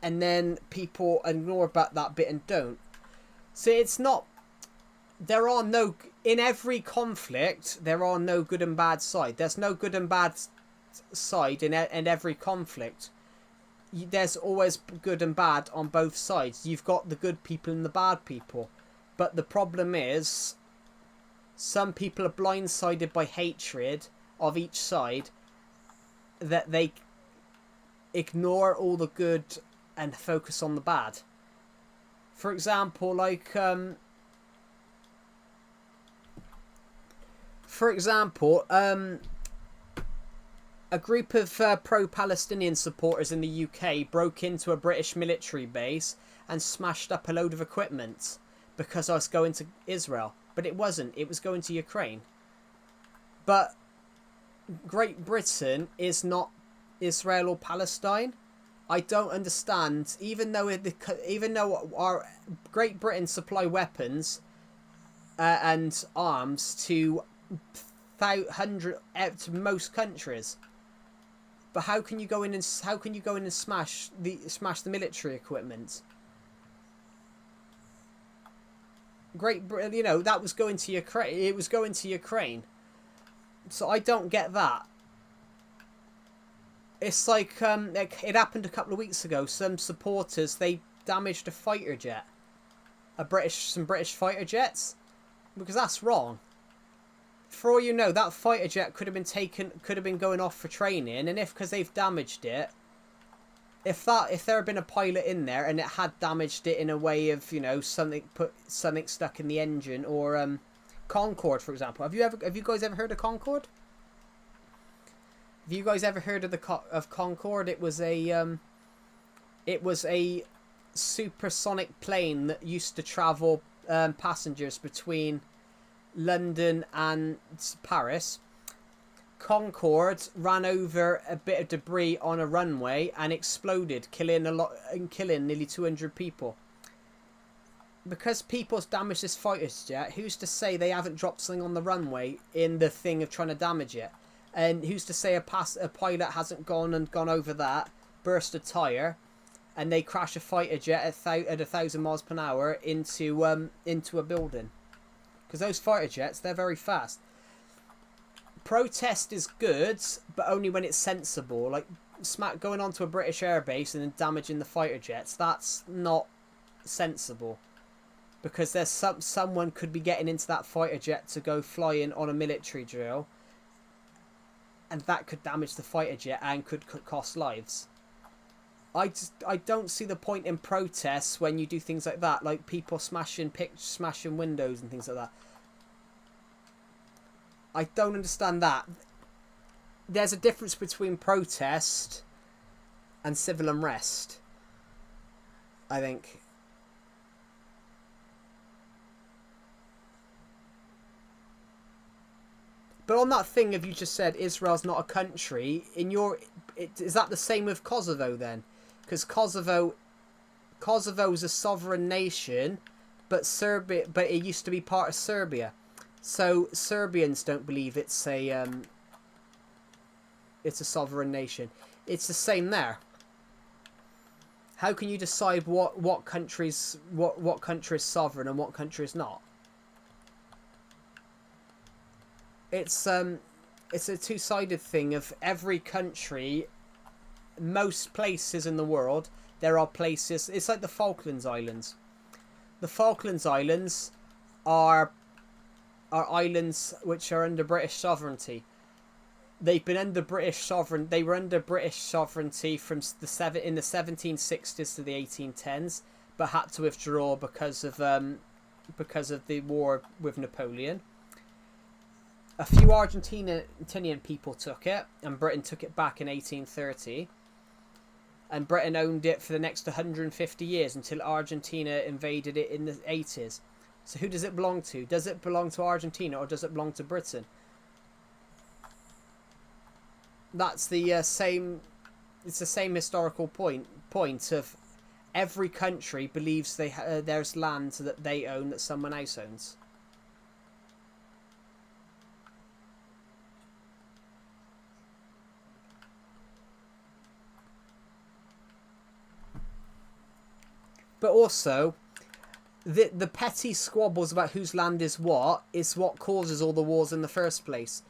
And then people ignore about that bit and don't. So it's not... In every conflict, there are no good and bad side. There's no good and bad side in every conflict. There's always good and bad on both sides. You've got the good people and the bad people. But the problem is... Some people are blindsided by hatred of each side, that they ignore all the good and focus on the bad. For example, a group of pro-Palestinian supporters in the UK broke into a British military base and smashed up a load of equipment because I was going to Israel. But it wasn't. It was going to Ukraine. But Great Britain is not Israel or Palestine. I don't understand. Even though our Great Britain supply weapons and arms to most countries, But how can you go in and smash the military equipment? Great Britain, you know, that was going to Ukraine. It was going to Ukraine. So I don't get that. It's like it happened a couple of weeks ago. Some supporters, they damaged a fighter jet, some British fighter jets, because that's wrong. For all you know, that fighter jet could have been going off for training, and because they've damaged it, if there had been a pilot in there and it had damaged it in a way of, you know, something stuck in the engine, or Concorde, for example. Have you guys ever heard of Concorde? Have you guys ever heard of Concorde? It was a supersonic plane that used to travel passengers between London and Paris. Concorde ran over a bit of debris on a runway and exploded, killing nearly 200 people. Because people's damaged this fighter jet, who's to say they haven't dropped something on the runway in the thing of trying to damage it? And who's to say a pilot hasn't gone over that, burst a tyre, and they crash a fighter jet at 1,000 miles per hour into a building? Because those fighter jets, they're very fast. Protest is good, but only when it's sensible. Like going onto a British airbase and then damaging the fighter jets, that's not sensible. Because there's someone could be getting into that fighter jet to go flying on a military drill, and that could damage the fighter jet and could cost lives. I don't see the point in protests when you do things like that, like people smashing windows and things like that. I don't understand that. There's a difference between protest and civil unrest, I think. But on that thing of you just said Israel's not a country, is that the same with Kosovo then? Because Kosovo is a sovereign nation, but it used to be part of Serbia. So Serbians don't believe it's a sovereign nation. It's the same there. How can you decide what country is sovereign and what country is not? It's a two-sided thing of every country. Most places in the world, there are places. It's like the Falklands Islands. The Falklands Islands are islands which are under British sovereignty. They've been under British sovereign. They were under British sovereignty from in the 1760s to the 1810s, but had to withdraw because of the war with Napoleon. A few Argentinian people took it, and Britain took it back in 1830. And Britain owned it for the next 150 years until Argentina invaded it in the 80s. So who does it belong to? Does it belong to Argentina or does it belong to Britain? That's the same. It's the same historical point of every country believes there's land that they own that someone else owns. But also, the petty squabbles about whose land is what causes all the wars in the first place.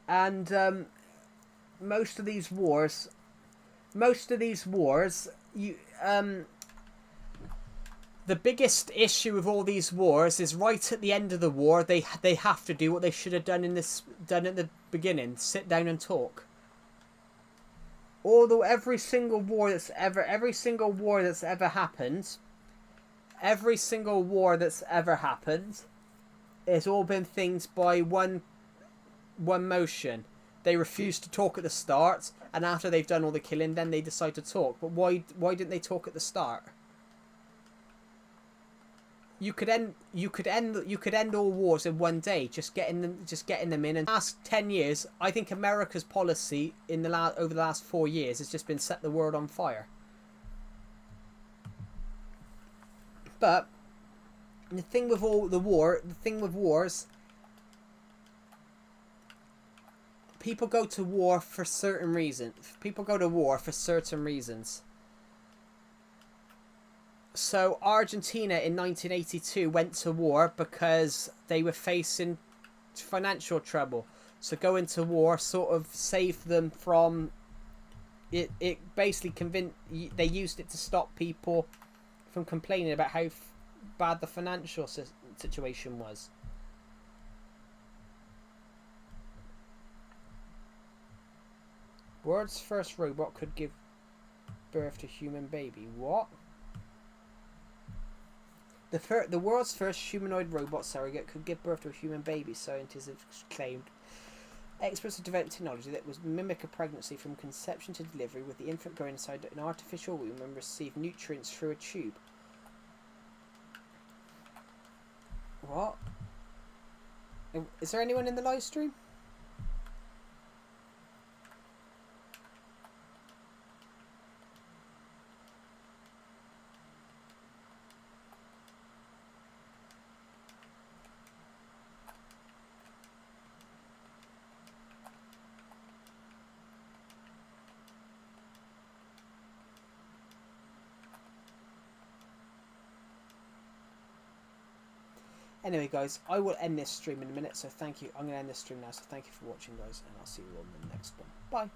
And most of these wars, the biggest issue with all these wars is right at the end of the war, they have to do what they should have done at the beginning: sit down and talk. Although every single war that's ever happened, it's all been things by one motion. They refuse to talk at the start, and after they've done all the killing, then they decide to talk. But why didn't they talk at the start? You could end all wars in one day, just getting them in. And the last 10 years, I think America's policy over the last 4 years has just been set the world on fire. But the thing with wars, people go to war for certain reasons. People go to war for certain reasons. So Argentina in 1982 went to war because they were facing financial trouble. So going to war sort of saved them from it. It basically they used it to stop people from complaining about how bad the financial situation was. World's first robot could give birth to human baby. What? The world's first humanoid robot surrogate could give birth to a human baby, scientists have claimed. Experts have developed technology that would mimic a pregnancy from conception to delivery, with the infant growing inside an artificial womb and receive nutrients through a tube. What? Is there anyone in the live stream? Anyway, guys, I will end this stream in a minute, so thank you. I'm going to end this stream now, so thank you for watching, guys, and I'll see you all in the next one. Bye.